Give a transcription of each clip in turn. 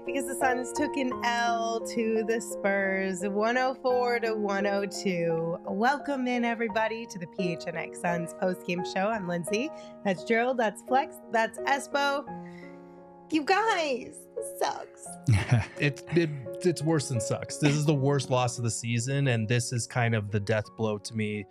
Because the Suns took an L to the Spurs, 104-102. Welcome in, everybody, to the PHNX Suns postgame show. I'm Lindsay. That's Gerald. That's Flex. That's Espo. You guys, this sucks. It's worse than sucks. This is the worst loss of the season, and this is kind of the death blow to me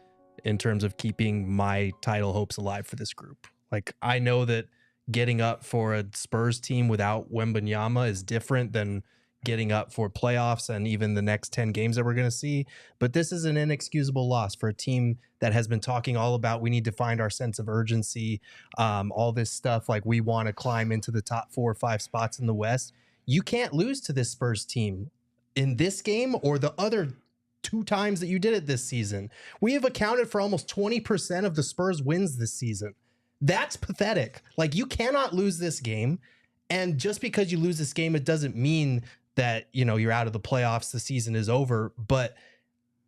in terms of keeping my title hopes alive for this group. Like, I know that getting up for a Spurs team without Wembanyama is different than getting up for playoffs and even the next 10 games that we're going to see. But this is an inexcusable loss for a team that has been talking all about we need to find our sense of urgency, all this stuff like we want to climb into the top 4 or 5 spots in the West. You can't lose to this Spurs team in this game or the other 2 times that you did it this season. We have accounted for almost 20% of the Spurs wins this season. That's pathetic. Like, you cannot lose this game. And just because you lose this game, it doesn't mean that, you know, you're out of the playoffs, the season is over. But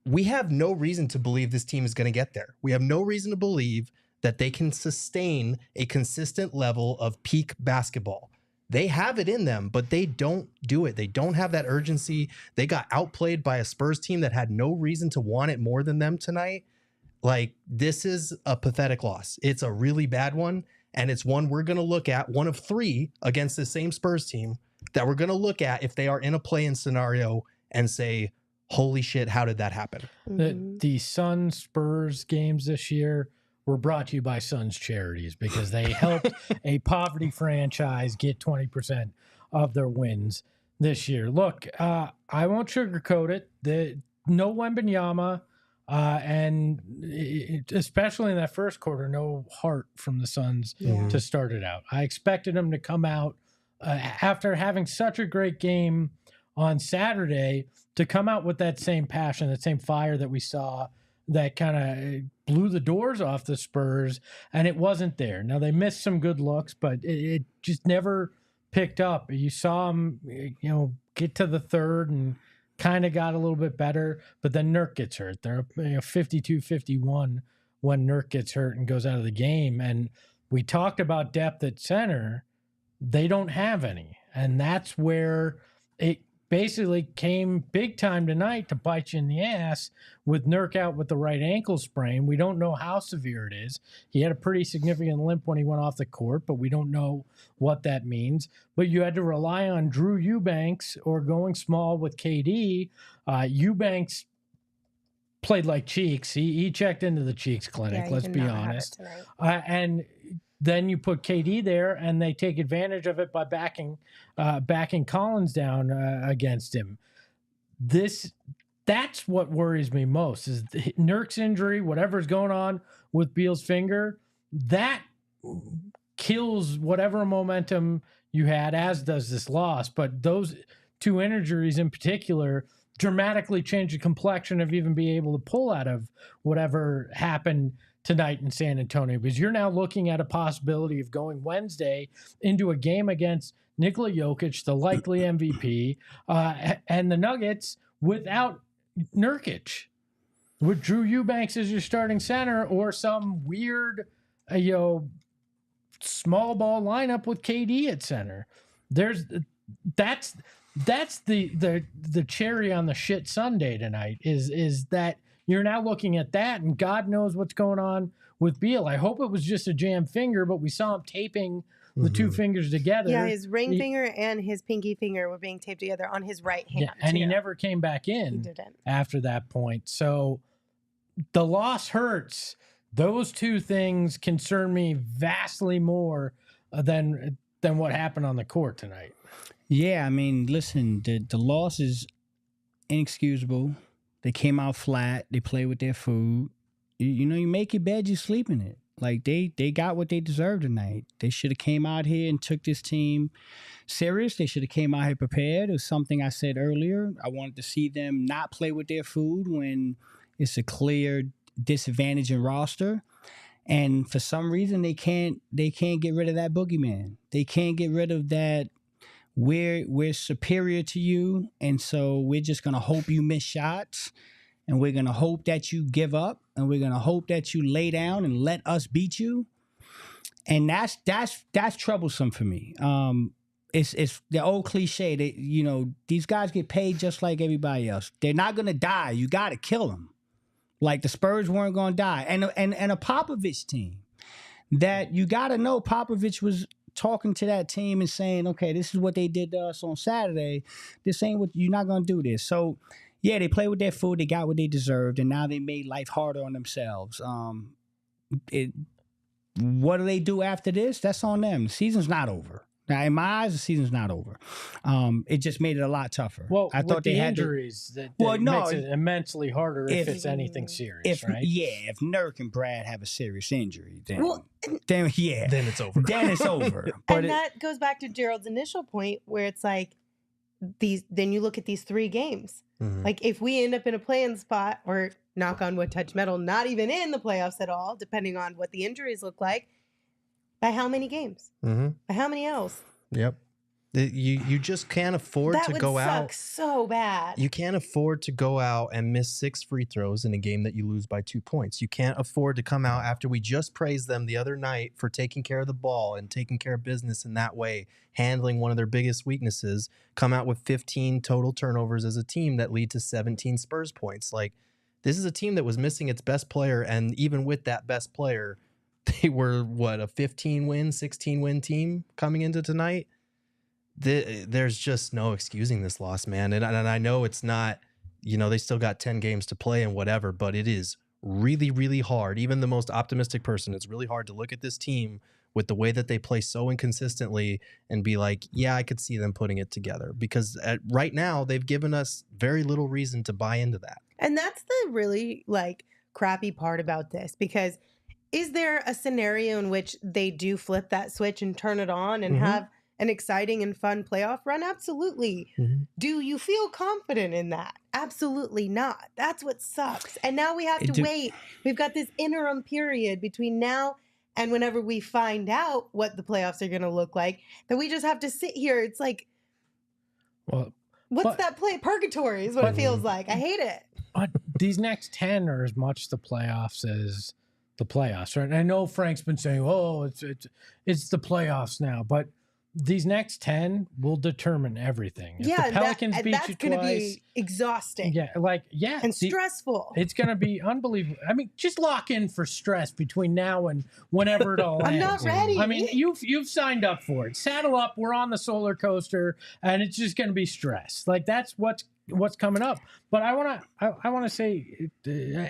we have no reason to believe this team is going to get there. We have no reason to believe that they can sustain a consistent level of peak basketball. They have it in them, but they don't do it. They don't have that urgency. They got outplayed by a Spurs team that had no reason to want it more than them tonight. Like, this is a pathetic loss. It's a really bad one, and it's one we're going to look at, one of 3 against the same Spurs team that we're going to look at if they are in a play-in scenario and say, holy shit, how did that happen? The Suns Spurs games this year were brought to you by Suns Charities because they helped a poverty franchise get 20% of their wins this year. Look, I won't sugarcoat it. No Wembanyama. And especially in that first quarter, no heart from the Suns to start it out. I expected them to come out after having such a great game on Saturday to come out with that same passion, that same fire that we saw that kind of blew the doors off the Spurs, and it wasn't there. Now, they missed some good looks, but it just never picked up. You saw them, get to the third and kind of got a little bit better, but then Nurk gets hurt. They're 52-51 when Nurk gets hurt and goes out of the game. And we talked about depth at center. They don't have any. And that's where it basically came big time tonight to bite you in the ass with Nurk out with the right ankle sprain. We don't know how severe it is. He had a pretty significant limp when he went off the court, but we don't know what that means. But you had to rely on Drew Eubanks or going small with KD. Eubanks played like Cheeks. He checked into the Cheeks clinic, let's be honest. And then you put KD there, and they take advantage of it by backing Collins down against him. That's what worries me most is Nurk's injury, whatever's going on with Beal's finger, that kills whatever momentum you had, as does this loss. But those 2 injuries in particular dramatically change the complexion of even being able to pull out of whatever happened tonight in San Antonio, because you're now looking at a possibility of going Wednesday into a game against Nikola Jokic, the likely MVP, and the Nuggets without Nurkic, with Drew Eubanks as your starting center, or some weird, small ball lineup with KD at center. That's the cherry on the shit sundae tonight is that you're now looking at that, and God knows what's going on with Beal. I hope it was just a jammed finger, but we saw him taping the 2 fingers together. Yeah, his ring finger and his pinky finger were being taped together on his right hand. Yeah, and he never came back in after that point. So the loss hurts. Those 2 things concern me vastly more than what happened on the court tonight. Yeah, I mean, listen, the loss is inexcusable. They came out flat. They played with their food. You know, you make your bed, you sleep in it. Like, they got what they deserved tonight. They should have came out here and took this team serious. They should have came out here prepared. It was something I said earlier. I wanted to see them not play with their food when it's a clear disadvantage in roster. And for some reason, they can't get rid of that boogeyman. They can't get rid of that we're superior to you, and so we're just going to hope you miss shots. And we're going to hope that you give up, and we're going to hope that you lay down and let us beat you. And that's troublesome for me. It's the old cliche that, you know, these guys get paid just like everybody else. They're not going to die. You got to kill them. Like the Spurs weren't going to die. And a Popovich team that you got to know Popovich was talking to that team and saying, okay, this is what they did to us on Saturday. This ain't what you're not going to do this. So, yeah, they played with their food. They got what they deserved, and now they made life harder on themselves. What do they do after this? That's on them. The season's not over. Now, in my eyes, the season's not over. It just made it a lot tougher. Well, I thought they had injuries, makes it immensely harder if it's anything serious, right? Yeah, if Nurk and Brad have a serious injury, then then it's over. Then it's over. But and that goes back to Gerald's initial point, where it's like then you look at these 3 games. Mm-hmm. Like, if we end up in a play-in spot, or knock on wood, touch metal, not even in the playoffs at all, depending on what the injuries look like, by how many games? Mm-hmm. By how many L's? Yep. You just can't afford to go out. That would suck so bad. You can't afford to go out and miss 6 free throws in a game that you lose by 2 points. You can't afford to come out after we just praised them the other night for taking care of the ball and taking care of business in that way, handling one of their biggest weaknesses, come out with 15 total turnovers as a team that lead to 17 Spurs points. Like, this is a team that was missing its best player, and even with that best player, they were, a 15-win, 16-win team coming into tonight? There's just no excusing this loss, man. And I know it's not, they still got 10 games to play and whatever, but it is really, really hard. Even the most optimistic person, it's really hard to look at this team with the way that they play so inconsistently and be like, yeah, I could see them putting it together, because right now they've given us very little reason to buy into that. And that's the really crappy part about this, because is there a scenario in which they do flip that switch and turn it on and have an exciting and fun playoff run? Absolutely. Mm-hmm. Do you feel confident in that? Absolutely not. That's what sucks. And now we have to wait. We've got this interim period between now and whenever we find out what the playoffs are going to look like, that we just have to sit here. It's like, that play? Purgatory is what it feels like. I hate it. But these next 10 are as much the playoffs as the playoffs, right? And I know Frank's been saying, it's the playoffs now, but these next 10 will determine everything. If the Pelicans beat you twice, that's going to be exhausting. And stressful. It's going to be unbelievable. I mean, just lock in for stress between now and whenever it all ends. I'm not ready. I mean, you've signed up for it. Saddle up. We're on the solar coaster, and it's just going to be stress. Like, that's what's coming up. But I want to say,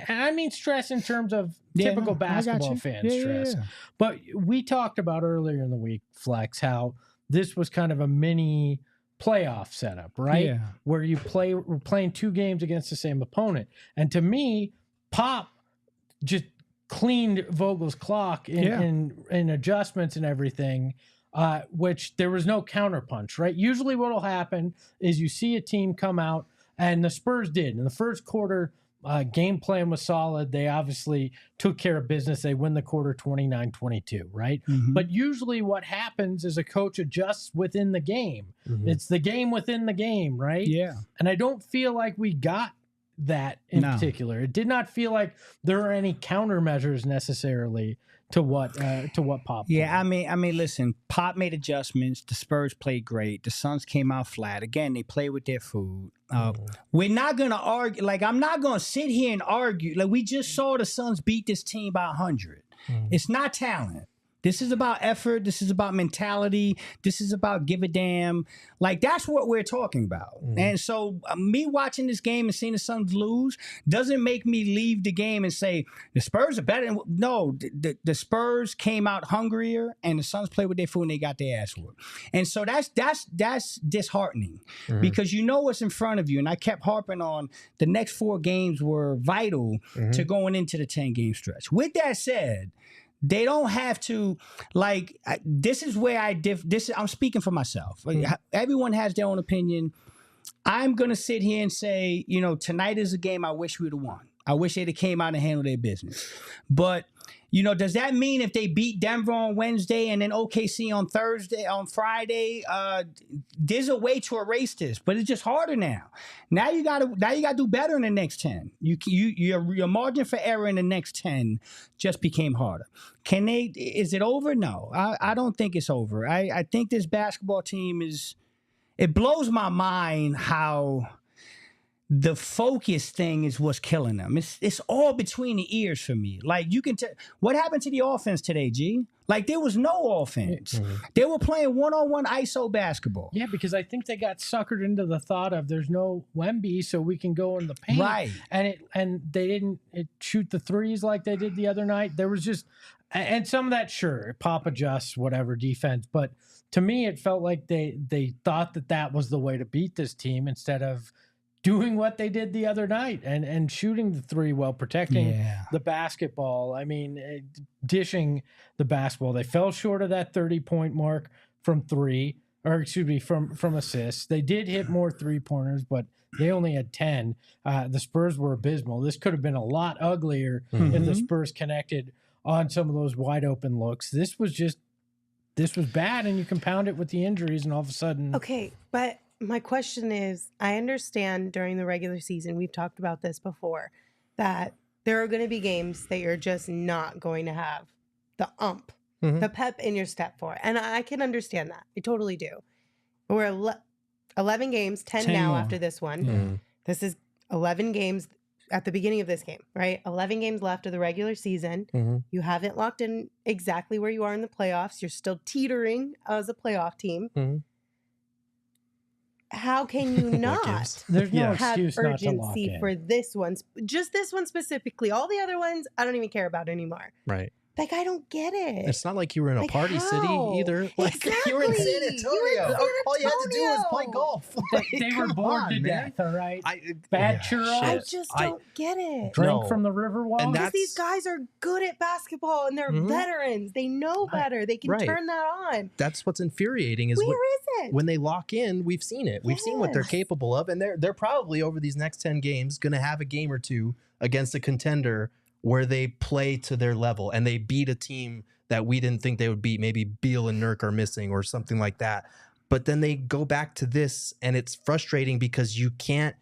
I mean stress in terms of typical basketball fan stress. Yeah. But we talked about earlier in the week, Flex, how this was kind of a mini playoff setup, right? Yeah. Where we're playing 2 games against the same opponent. And to me, Pop just cleaned Vogel's clock in adjustments and everything, which there was no counterpunch, right? Usually what will happen is you see a team come out, and the Spurs did. In the first quarter, game plan was solid. They obviously took care of business. They win the quarter 29-22, right? Mm-hmm. But usually what happens is a coach adjusts within the game. Mm-hmm. It's the game within the game, right? Yeah. And I don't feel like we got that in particular. It did not feel like there are any countermeasures necessarily to what Pop played. Yeah, I mean, listen, Pop made adjustments. The Spurs played great. The Suns came out flat. Again, they played with their food. We're not going to argue. Like, I'm not going to sit here and argue. Like, we just saw the Suns beat this team by 100. It's not talent. This is about effort. This is about mentality. This is about give a damn. Like, that's what we're talking about. And so me watching this game and seeing the Suns lose doesn't make me leave the game and say, the Spurs are better. No, the Spurs came out hungrier and the Suns played with their foot and they got their ass whooped. And so that's disheartening because you know what's in front of you. And I kept harping on the next 4 games were vital to going into the 10-game stretch. With that said, they don't have to, like, this is where I'm speaking for myself. Like, everyone has their own opinion. I'm going to sit here and say, you know, tonight is a game I wish we'd have won. I wish they'd have came out and handled their business. But, you know, does that mean if they beat Denver on Wednesday and then OKC on Friday, there's a way to erase this, but it's just harder now. Now you gotta do better in the next 10. Your margin for error in the next 10 just became harder. Is it over? No, I don't think it's over. I think this basketball team it blows my mind how the focus thing is what's killing them. It's all between the ears for me. Like, you can tell what happened to the offense today, G? Like, there was no offense. They were playing one-on-one ISO basketball. Yeah, because I think they got suckered into the thought of there's no Wemby, so we can go in the paint. Right. And they didn't shoot the threes like they did the other night. There was just, and some of that, sure, pop adjusts, whatever, defense. But to me, it felt like they thought that was the way to beat this team instead of doing what they did the other night and shooting the three while protecting the basketball. I mean, dishing the basketball. They fell short of that 30-point mark from from assists. They did hit more 3-pointers, but they only had 10. The Spurs were abysmal. This could have been a lot uglier if the Spurs connected on some of those wide open looks. This was bad, and you compound it with the injuries, and all of a sudden. Okay, but my question is, I understand during the regular season, we've talked about this before, that there are going to be games that you're just not going to have the the pep in your step for. And I can understand that. I totally do. We're 11 games, 10 now after this one. This is 11 games at the beginning of this game, right? 11 games left of the regular season. You haven't locked in exactly where you are in the playoffs. You're still teetering as a playoff team. How can you not There's no have excuse not to lock urgency in. for this one? Just this one specifically. All the other ones, I don't even care about anymore. Right. Like, I don't get it. It's not like you were in a Like, party city how? either. Like, Exactly. you were in San You were in Antonio. San All you had to do was play Antonio. golf. They were bored to death, all right? Bad churros. I just don't get it. Drink No. from the river wall. And Because that's- these guys are good at basketball and they're veterans. They know better. They can Right. turn that on. That's what's infuriating is Where is it? when they lock in, we've seen it. We've seen what they're Yes. capable of. And they're probably over these next 10 games going to have a game or two against a contender where they play to their level and they beat a team that we didn't think they would beat. Maybe Beal and Nurk are missing or something like that. But then they go back to this and it's frustrating because you can't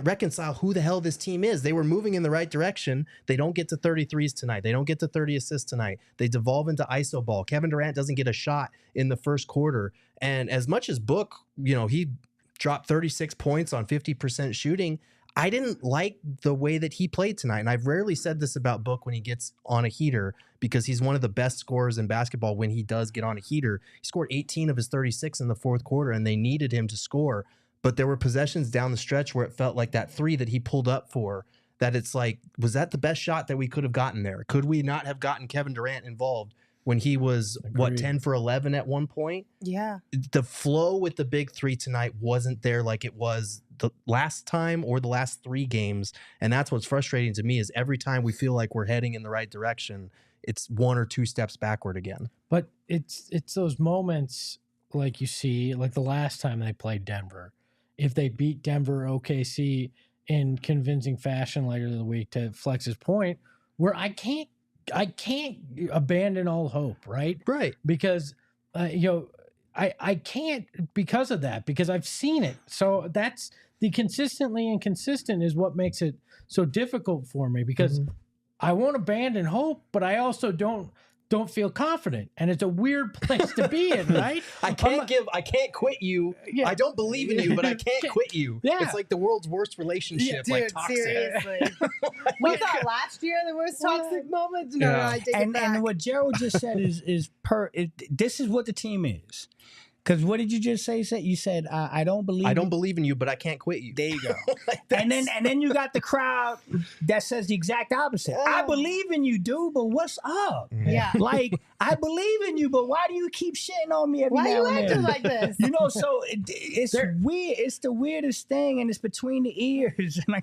reconcile who the hell this team is. They were moving in the right direction. They don't get to 33s tonight. They don't get to 30 assists tonight. They devolve into ISO ball. Kevin Durant doesn't get a shot in the first quarter. And as much as Book, he dropped 36 points on 50% shooting, I didn't like the way that he played tonight. And I've rarely said this about Book when he gets on a heater because he's one of the best scorers in basketball when he does get on a heater. He scored 18 of his 36 in the fourth quarter, and they needed him to score. But there were possessions down the stretch where it felt like that three that he pulled up for, that it's like, was that the best shot that we could have gotten there? Could we not have gotten Kevin Durant involved when he was, 10 for 11 at one point? Yeah. The flow with the big three tonight wasn't there like it was the last time or the last 3 games. And that's what's frustrating to me is every time we feel like we're heading in the right direction, it's 1 or 2 steps backward again. But it's those moments like you see, like the last time they played Denver. If they beat Denver OKC in convincing fashion later in the week, to Flex's point, where I can't abandon all hope, right? Right. Because I can't because of that, because I've seen it. So that's the consistently inconsistent is what makes it so difficult for me, because I won't abandon hope, but I also don't don't feel confident, and it's a weird place to be in, right? I can't quit you. Yeah. I don't believe in you, but I can't quit you. Yeah. It's like the world's worst relationship, Dude, like toxic. seriously. We thought last year there was toxic moments. No, Yeah. I take it back. And what Gerald just said this is what the team is. Because what did you just say? You said I don't believe. I don't believe in you, but I can't quit you. There you go. Like, and then you got the crowd that says the exact opposite. I believe in you, dude, but what's up? Yeah. Like, I believe in you, but why do you keep shitting on me every Why now you and acting then? like this? You know, so it's weird. It's the weirdest thing, and it's between the ears, and I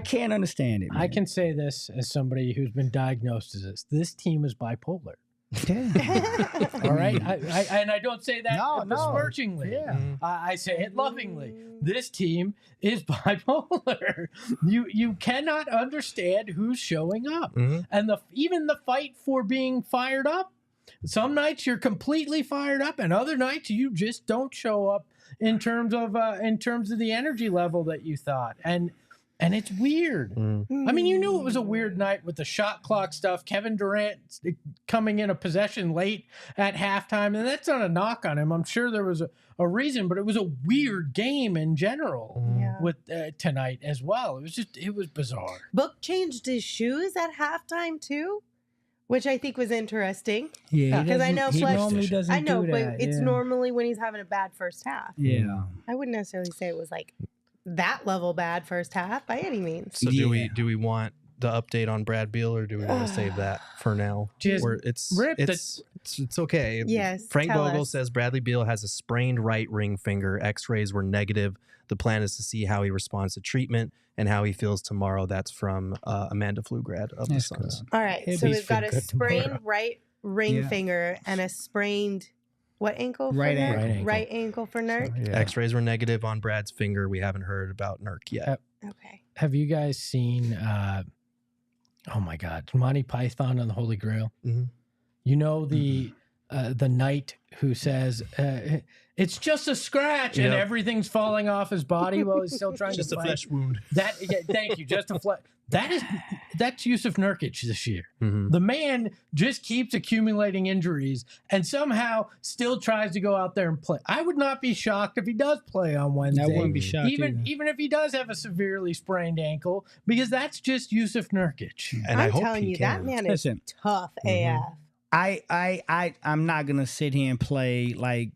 can't understand it. Man. I can say this as somebody who's been diagnosed as this. This team is bipolar. Yeah. All right, I don't say that No. besmirchingly. Yeah. I say it lovingly. This team is bipolar. You cannot understand who's showing up, and even the fight for being fired up. Some nights you're completely fired up, and other nights you just don't show up in terms of the energy level that you thought. And it's weird. I mean, you knew it was a weird night with the shot clock stuff. Kevin Durant coming in a possession late at halftime, and that's not a knock on him. I'm sure there was a reason, but it was a weird game in general with tonight as well. It was bizarre. Book changed his shoes at halftime too, which I think was interesting. Yeah, because I know he Fletch. normally doesn't I know, do but that. it's yeah. normally when he's having a bad first half. Yeah. I wouldn't necessarily say it was like that level bad first half by any means. So do we want the update on Brad Beal, or do we want to save that for now? Just or it's okay. Yes, Frank tell Vogel us. says Bradley Beal has a sprained right ring finger. X-rays were negative. The plan is to see how he responds to treatment and how he feels tomorrow. That's from Amanda Flugrad of the That's Suns. All right, He'll so be we've got a good sprained tomorrow. right ring Yeah. finger and a sprained what ankle? For Right Nurk? ankle. Right ankle for Nurk. X-rays were negative on Brad's finger. We haven't heard about Nurk yet. Okay. Have you guys seen? Oh my God, Monty Python and the Holy Grail. Mhm. You know the knight who says it's just a scratch and Yep. everything's falling off his body while he's still trying Just to a fight. flesh wound. Thank you. Just a flesh. That's Jusuf Nurkic this year. Mhm. The man just keeps accumulating injuries and somehow still tries to go out there and play. I would not be shocked if he does play on Wednesday. I wouldn't be shocked even either. if he does have a severely sprained ankle, because that's just Jusuf Nurkic. And I I'm hope telling he you, can. that man is Listen. tough AF. I'm not gonna sit here and play like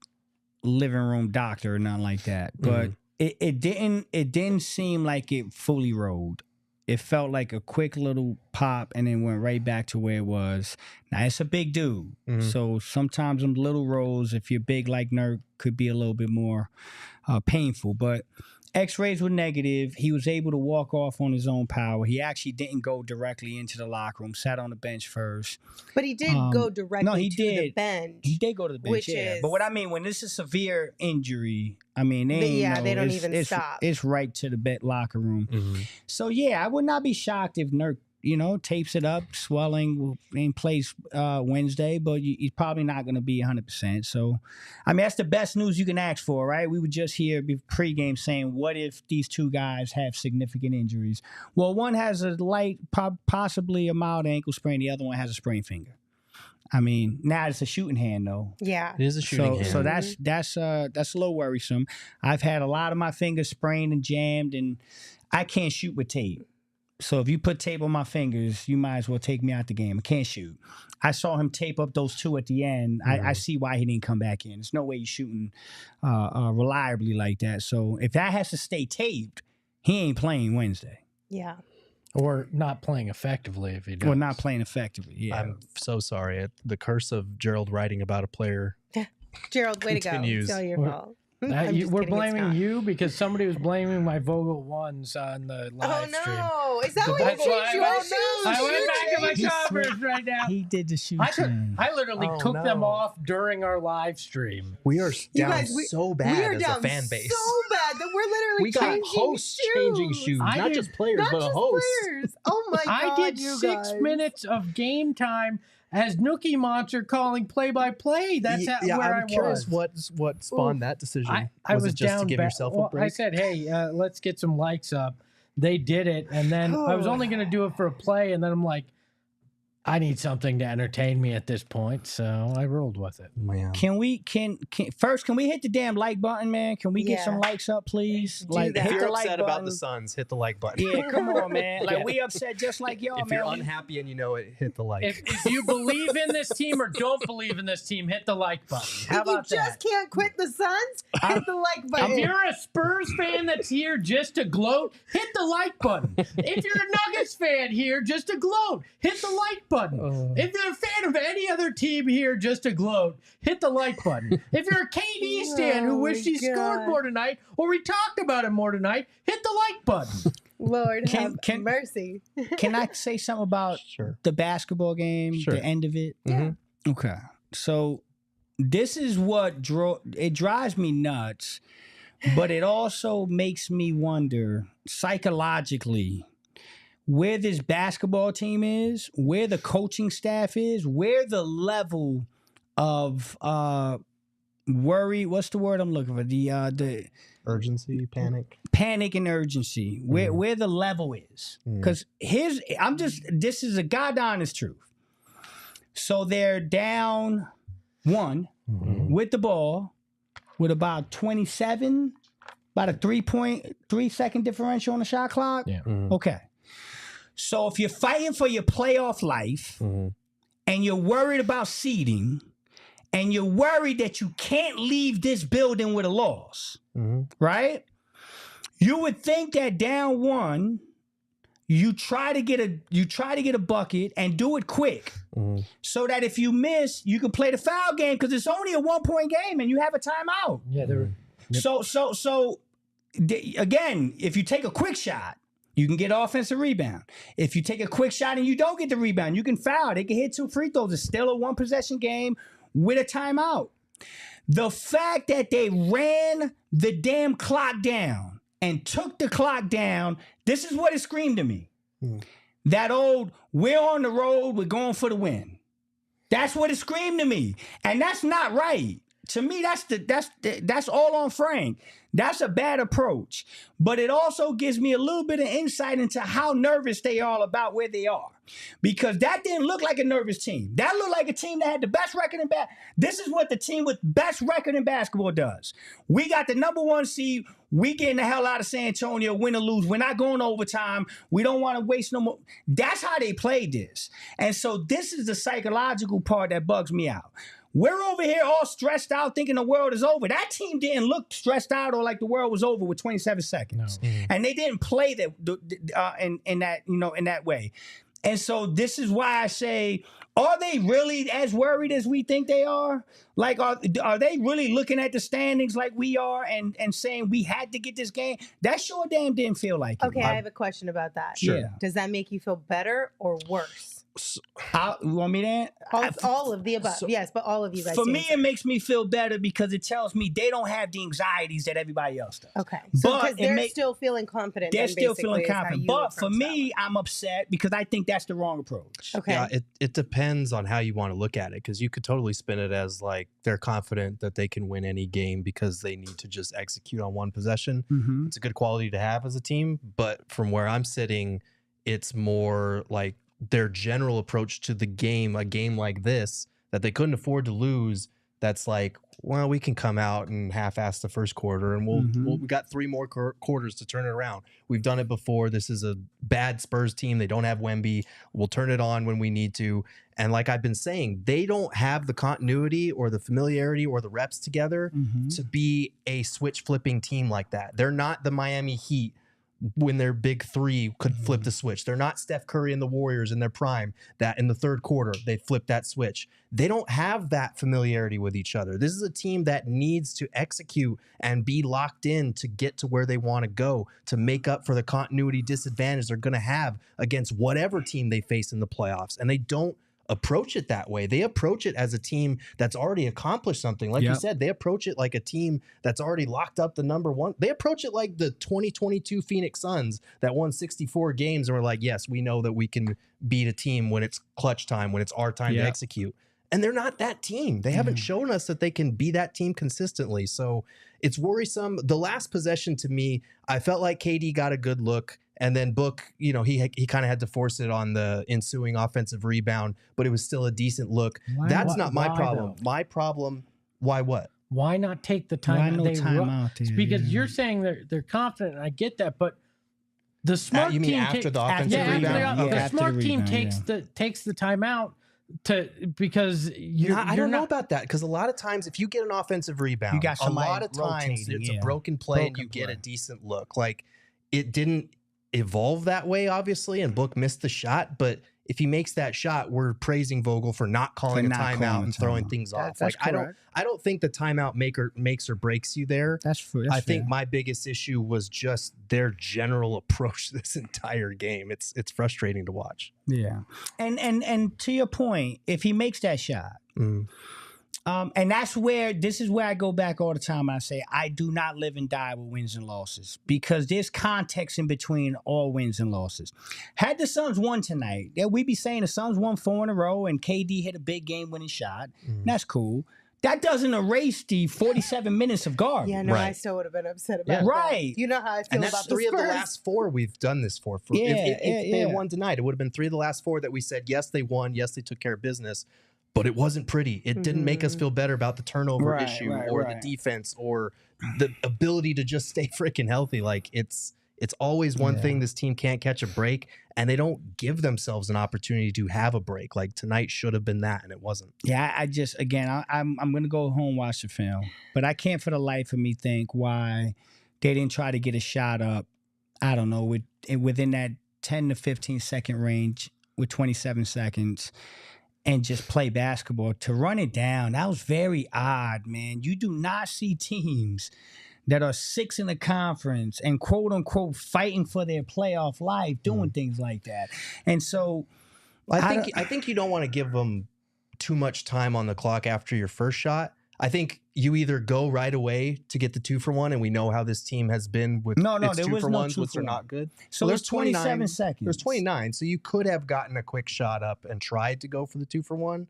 living room doctor or nothing like that. But it didn't seem like it fully rolled. It felt like a quick little pop and then went right back to where it was. Now it's a big dude. So sometimes them little rolls, if you're big like Nurk, could be a little bit more painful. But X-rays were negative. He was able to walk off on his own power. He actually didn't go directly into the locker room, sat on the bench first. But he did go directly to the bench. He did go to the bench, Which yeah. is- But what I mean, when this is severe injury, I mean, they don't even stop. It's right to the locker room. So, yeah, I would not be shocked if Nurk, tapes it up, swelling in place Wednesday, but he's probably not going to be 100%. So, I mean, that's the best news you can ask for, right? We were just here pregame saying, what if these two guys have significant injuries? Well, one has a light, possibly a mild ankle sprain. The other one has a sprained finger. I mean, now it's a shooting hand, though. Yeah. It is a shooting hand. So that's a little worrisome. I've had a lot of my fingers sprained and jammed, and I can't shoot with tape. So if you put tape on my fingers, you might as well take me out the game. I can't shoot. I saw him tape up those two at the end. I see why he didn't come back in. There's no way he's shooting reliably like that. So if that has to stay taped, he ain't playing Wednesday. Yeah. Or not playing effectively if he does. Or not playing effectively, yeah. I'm so sorry. The curse of Gerald writing about a player. Gerald, way to go. Continues. It's all your fault. I'm just We're kidding, it's blaming not. you because somebody was blaming my Vogel ones on the Oh live stream. no! Is that why you That's why changed your I shoes? went back to my He Converse right now. He did the shoot I thing. literally Oh, took them no. off during our live stream. We are You down guys, so we bad are as down a fan base. so bad that we're literally We got changing hosts shoes. changing shoes, I not did- just players, Not but just a host. players. Oh my god! I did you 6 guys. minutes of game time as Nookie Monster calling play-by-play. That's where I I'm curious was. what spawned that decision. I was it just down to give bad. yourself Well, a break? I said, hey, let's get some likes up. They did it, and then I was only going to do it for a play, and then I'm like, I need something to entertain me at this point, so I rolled with it. Man. Can we first hit the damn like button, man? Can we get some likes up, please? Do that. If hit you're the like upset about button. the Suns, hit the like button. Yeah, come on, man. Like we upset just like y'all, If man. you're unhappy and you know it, hit the like. If you believe in this team or don't believe in this team, hit the like button. How If you about just that? can't quit the Suns, hit the like button. If you're a Spurs fan that's here just to gloat, hit the like button. If you're a Nuggets fan here just to gloat, hit the like button. If you're a fan of any other team here just to gloat, hit the like button. If you're a KD stan who wished he scored more tonight or we talked about him more tonight, hit the like button. Lord have Can- mercy. Can I say something about the basketball game, Sure. the end of it? Mhm. Okay. So this is what it drives me nuts, but it also makes me wonder psychologically where this basketball team is, where the coaching staff is, where the level of worry, what's the word I'm looking for? The Urgency, panic and urgency, where the level is. Because this is a God honest truth. So they're down 1 with the ball with about 27, about a 3.3 second differential on the shot clock. Yeah. Okay. So if you're fighting for your playoff life and you're worried about seeding and you're worried that you can't leave this building with a loss, right? You would think that down 1, you try to get a bucket and do it quick, so that if you miss, you can play the foul game because it's only a 1-point game and you have a timeout. Yeah, Again, if you take a quick shot, you can get offensive rebound. If you take a quick shot and you don't get the rebound, you can foul. They can hit 2 free throws. It's still a 1-possession game with a timeout. The fact that they ran the damn clock down and took the clock down, this is what it screamed to me. That old, we're on the road, we're going for the win. That's what it screamed to me. And that's not right. To me, that's all on Frank. That's a bad approach. But it also gives me a little bit of insight into how nervous they are about where they are. Because that didn't look like a nervous team. That looked like a team that had the best record in basketball. This is what the team with best record in basketball does. We got the number 1 seed. We getting the hell out of San Antonio, win or lose. We're not going to overtime. We don't want to waste no more. That's how they played this. And so this is the psychological part that bugs me out. We're over here all stressed out thinking the world is over. That team didn't look stressed out or like the world was over with 27 seconds. No. And they didn't play that in that way. And so this is why I say, are they really as worried as we think they are? Like, are they really looking at the standings like we are and saying we had to get this game? That sure damn didn't feel like it. Okay, I have a question about that. Sure. Yeah. Does that make you feel better or worse? You want me to? All of the above. Yes, but all of you guys. For me, it makes me feel better because it tells me they don't have the anxieties that everybody else does. Okay. So But because they're still feeling confident. They're then still basically feeling is how confident. you But for approach me, I'm upset because I think that's the wrong approach. Okay. Yeah, it depends on how you want to look at it, because you could totally spin it as like they're confident that they can win any game because they need to just execute on 1 possession. It's a good quality to have as a team, but from where I'm sitting, it's more like their general approach to the game, a game like this that they couldn't afford to lose. That's like, well, we can come out and half-ass the first quarter, and we got 3 more quarters to turn it around. We've done it before. This is a bad Spurs team. They don't have Wemby. We'll turn it on when we need to. And like I've been saying, they don't have the continuity or the familiarity or the reps together to be a switch-flipping team like that. They're not the Miami Heat when their big 3 could flip the switch. They're not Steph Curry and the Warriors in their prime that in the third quarter they flip that switch. They don't have that familiarity with each other. This is a team that needs to execute and be locked in to get to where they want to go, to make up for the continuity disadvantage they're going to have against whatever team they face in the playoffs. And they don't approach it that way. They approach it as a team that's already accomplished something. Like you said, they approach it like a team that's already locked up the number 1. They approach it like the 2022 Phoenix Suns that won 64 games and were like, yes, we know that we can beat a team when it's clutch time, when it's our time to execute. And they're not that team. They haven't shown us that they can be that team consistently. So it's worrisome. The last possession to me, I felt like KD got a good look And then Book, you know, he kind of had to force it on the ensuing offensive rebound, but it was still a decent look. That's not my problem. Though? My problem, why what? Why not take the time? Why no time out there? Because you're saying they're confident, and I get that, but the smart you mean team after the offensive rebound? the smart team takes the timeout because I don't know about that, because a lot of times if you get an offensive rebound, you got a lot of times rotating, it's a broken play and you get a decent look. Like, it didn't evolve that way, obviously, and Book missed the shot, but if he makes that shot, we're praising Vogel for not calling a timeout and throwing things off. That's I don't think the timeout makes or breaks you there. I think my biggest issue was just their general approach this entire game. It's frustrating to watch. Yeah. And to your point, if he makes that shot, and this is where I go back all the time. I say, I do not live and die with wins and losses, because there's context in between all wins and losses. Had the Suns won tonight, we'd be saying the Suns won 4 in a row and KD hit a big game-winning shot. That's cool. That doesn't erase the 47 minutes of garbage. Yeah, no, I still would have been upset about that. Right. You know how I feel about the 3 of the Spurs. last 4 we've done this for. If they had won tonight, it would have been 3 of the last 4 that we said, yes, they won, yes, they took care of business. But it wasn't pretty. It didn't make us feel better about the turnover issue or the defense or the ability to just stay freaking healthy. Like, it's always one thing. This team can't catch a break, and they don't give themselves an opportunity to have a break. Like, tonight should have been that, and it wasn't. Yeah, I'm going to go home, watch the film. But I can't for the life of me think why they didn't try to get a shot up, I don't know, within that 10 to 15 second range with 27 seconds. And just play basketball. To run it down, that was very odd, man. You do not see teams that are 6 in the conference and quote unquote fighting for their playoff life doing things like that. And so, I think you don't want to give them too much time on the clock after your first shot. I think you either go right away to get the 2-for-1, and we know how this team has been with its 2-for-1s, which are not good. So there's 27 seconds. There's 29, so you could have gotten a quick shot up and tried to go for the 2-for-1.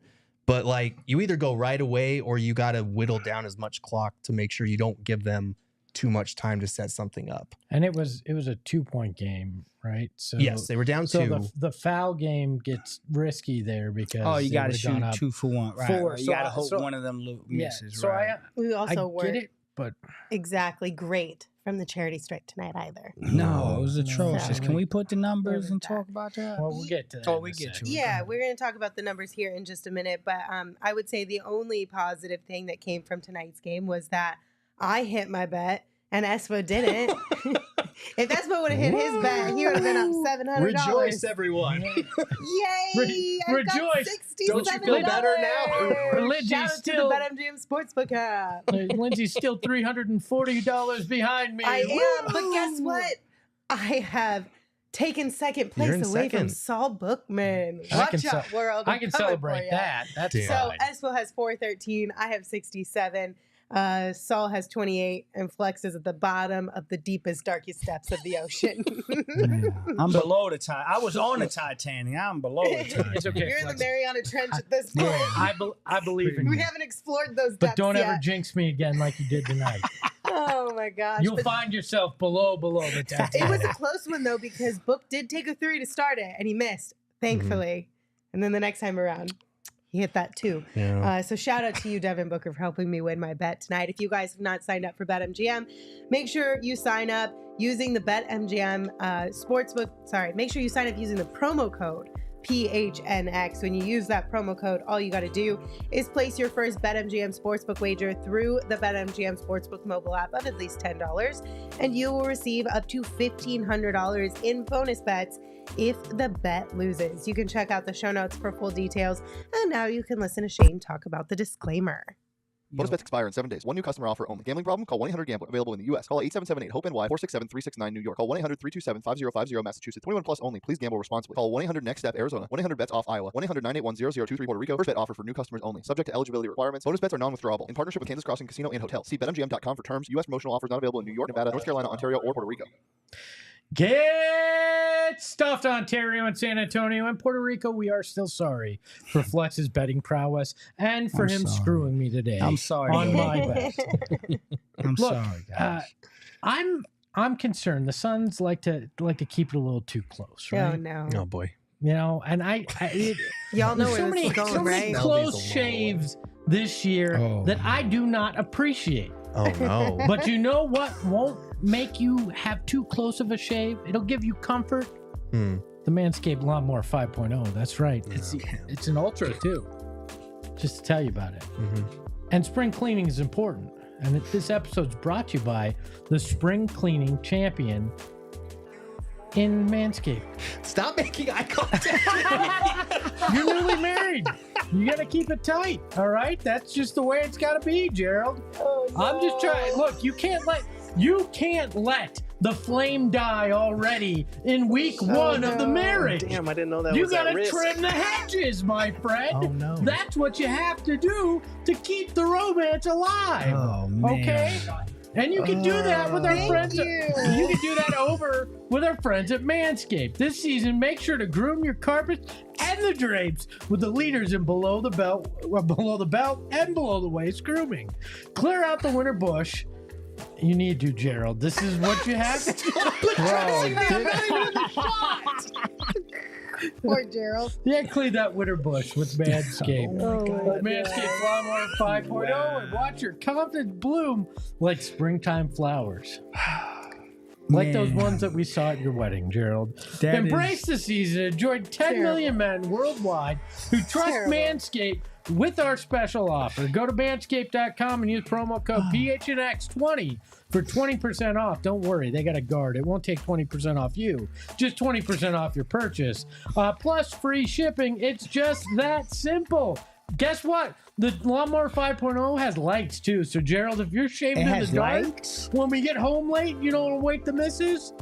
But like, you either go right away or you got to whittle down as much clock to make sure you don't give them too much time to set something up. And it was a 2-point game, right? So yes, they were down 2. So the foul game gets risky there because you got to shoot 2-for-1, right? 4. You got to hope one of them misses. So right? We also weren't get it, but exactly great from the charity strike tonight either. No, it was atrocious. So Can we put the numbers and talk about that? Well, we'll get to that. Oh, we get to it. Yeah, we're going to talk about the numbers here in just a minute, but I would say the only positive thing that came from tonight's game was that I hit my bet and Espo didn't. If Espo would have hit his bet, he would have been up $700. Rejoice, everyone. Yay! Rejoice. Don't you feel better now? Lindsay's Shout out still to the BetMGM Sportsbook app. Lindsay's still $340 behind me. I am, but guess what? I have taken second place away from Saul Bookman. Watch out, world. I can celebrate that. That's so fine. Espo has 413. I have 67. Saul has 28, and Flex is at the bottom of the deepest, darkest depths of the ocean. I'm below the Titanic. I was on the Titanic. I'm below the Titanic. It's okay. You're in Flex. the Mariana Trench at this point. I believe in We you. haven't explored those depths But don't yet. ever jinx me again like you did tonight. Oh my gosh. You'll find yourself below the Titanic. It was a close one though, because Book did take a 3 to start it, and he missed, thankfully. And then the next time around, he hit that too. Yeah. So shout out to you, Devin Booker, for helping me win my bet tonight. If you guys have not signed up for BetMGM, make sure you sign up using the BetMGM Sportsbook. Sorry, make sure you sign up using the promo code PHNX. When you use that promo code, all you got to do is place your first BetMGM Sportsbook wager through the BetMGM Sportsbook mobile app of at least $10, and you will receive up to $1,500 in bonus bets if the bet loses. You can check out the show notes for full details. And now you can listen to Shane talk about the disclaimer. Bonus bets expire in 7 days. One new customer offer only. Gambling problem? Call 1-800-GAMBLER. Available in the U.S. Call 877-8-HOPE-NY 467-369 New York. Call 1-800-327-5050 Massachusetts. 21 plus only. Please gamble responsibly. Call 1-800-NEXT-STEP Arizona. 1-800-BETS-OFF Iowa. 1-800-981-0023 Puerto Rico. First bet offer for new customers only. Subject to eligibility requirements. Bonus bets are non-withdrawable. In partnership with Kansas Crossing Casino and Hotel. See BetMGM.com for terms. U.S. promotional offers not available in New York, Nevada, North Carolina, Ontario, or Puerto Rico. Get stuffed, Ontario and San Antonio and Puerto Rico. We are still sorry for Flex's betting prowess and for him screwing me today. I'm sorry. On my bet. I'm sorry, guys. I'm I'm concerned. The Suns like to keep it a little too close, right? Oh no. Oh boy. You know, and Y'all know there's where this is going, so many right? close shaves this year that I do not appreciate. Oh no. But you know what won't make you have too close of a shave? It'll give you comfort. The Manscaped Lawnmower 5.0. That's right. It's an ultra too. Just to tell you about it. And spring cleaning is important. And this episode's brought to you by the spring cleaning champion in Manscaped. Stop making eye contact. You're newly married. You got to keep it tight. All right. That's just the way it's got to be, Gerald. Oh, no. I'm just trying. Look, you can't let the flame die already in week one of the marriage. Damn, I didn't know that You was gotta at risk. trim the hedges, my friend. Oh, no. That's what you have to do to keep the romance alive. Oh, man. Okay? And you can do that with our friends. you. You can do that over with our friends at Manscaped. This season, make sure to groom your carpets and the drapes with the leaders in below the belt and below the waist grooming. Clear out the winter bush. You need to, Gerald. This is what you have to do. Poor Gerald. Yeah, clean that winter bush with Manscaped. Oh my God. Manscaped Lawnmower 5.0 and watch your confidence bloom like springtime flowers. Like those ones that we saw at your wedding, Gerald. Embrace the season and join 10 million men worldwide who trust Manscaped with our special offer. Go to manscaped.com and use promo code PHNX20 for 20% off. Don't worry, they got a guard. It won't take 20% off you, just 20% off your purchase. Plus free shipping. It's just that simple. Guess what? The Lawnmower 5.0 has lights too. So Gerald, if you're shaving in the dark, when we get home late, you know what'll wake the missus?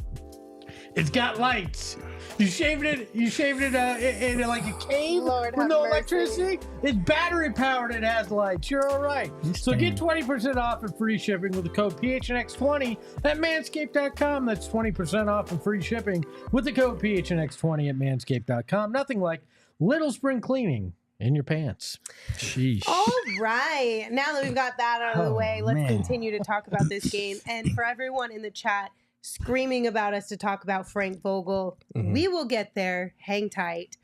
It's got lights. You shaving it in like a cave with no electricity? It's battery powered. It has lights. You're all right. So get 20% off and free shipping with the code PHNX20 at manscaped.com. That's 20% off and free shipping with the code PHNX20 at manscaped.com. Nothing like little spring cleaning in your pants. Sheesh. All right. Now that we've got that out of the way, let's continue to talk about this game. And for everyone in the chat screaming about us to talk about Frank Vogel, we will get there. Hang tight.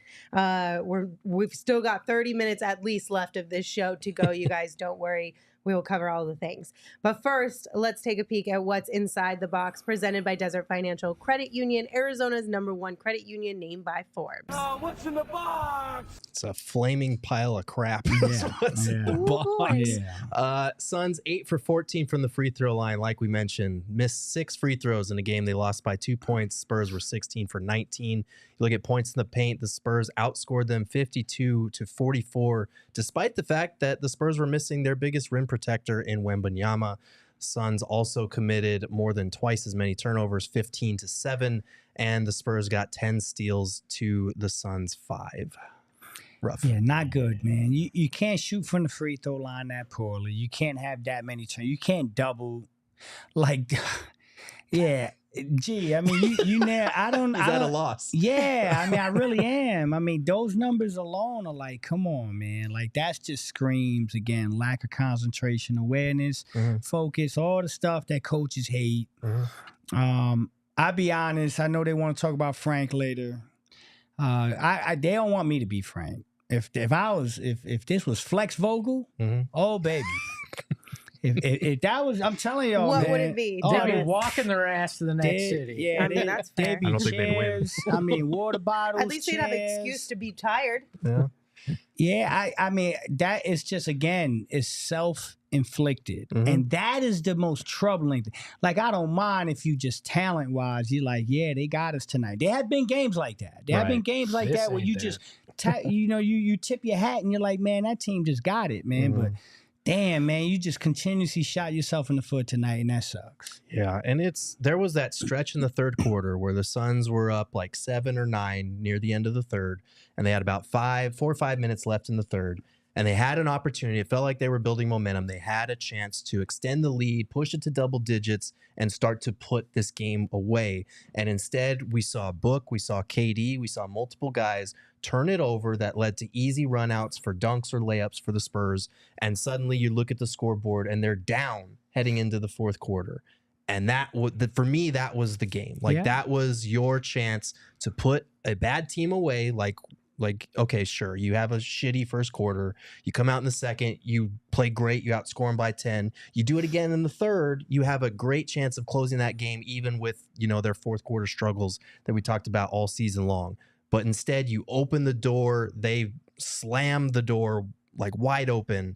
We've still got 30 minutes at least left of this show to go. You guys, don't worry. We will cover all the things. But first, let's take a peek at what's inside the box, presented by Desert Financial Credit Union, Arizona's #1 credit union, named by Forbes. What's in the box? It's a flaming pile of crap. That's what's in the box. Suns 8 for 14 from the free throw line, like we mentioned. Missed 6 free throws in a game they lost by 2 points. Spurs were 16 for 19. You look at points in the paint, the Spurs outscored them 52-44, despite the fact that the Spurs were missing their biggest rim protector in Wembanyama. Suns also committed more than twice as many turnovers, 15-7, and the Spurs got 10 steals to the Suns 5. Rough. Yeah, not good, man. You can't shoot from the free throw line that poorly. You can't have that many turns. You can't double. Like, yeah. Gee, I mean, you know, I don't. Is that a loss? Yeah, I mean, I really am. I mean, those numbers alone are like, come on, man. Like, that's just screams, again, lack of concentration, awareness, focus, all the stuff that coaches hate. I'll be honest. I know they want to talk about Frank later. They don't want me to be Frank. If this was Flex Vogel, oh, baby. If that was, I'm telling y'all, what man, would it be? They'd be walking their ass to the next city. Yeah, I mean, that's fair. I don't think they'd win. I mean, water bottles. At least they'd have an excuse to be tired. Yeah, I mean, that is just, again, is self-inflicted. And that is the most troubling thing. Like, I don't mind if you just talent-wise, you're like, yeah, they got us tonight. There have been games like that. There have been games like that where you just, you tip your hat and you're like, man, that team just got it, man. But damn, man, you just continuously shot yourself in the foot tonight, and that sucks. Yeah, and there was that stretch in the third quarter where the Suns were up like 7 or 9 near the end of the third, and they had about 4 or 5 minutes left in the third, and they had an opportunity. It felt like they were building momentum. They had a chance to extend the lead, push it to double digits, and start to put this game away. And instead, we saw Book, we saw KD, we saw multiple guys turn it over that led to easy runouts for dunks or layups for the Spurs. And suddenly you look at the scoreboard and they're down heading into the fourth quarter. And for me, that was the game. Like that was your chance to put a bad team away. Like, okay, sure, you have a shitty first quarter. You come out in the second, you play great, you outscore them by 10. You do it again in the third, you have a great chance of closing that game, even with, their fourth quarter struggles that we talked about all season long. But instead, you open the door, they slam the door like wide open.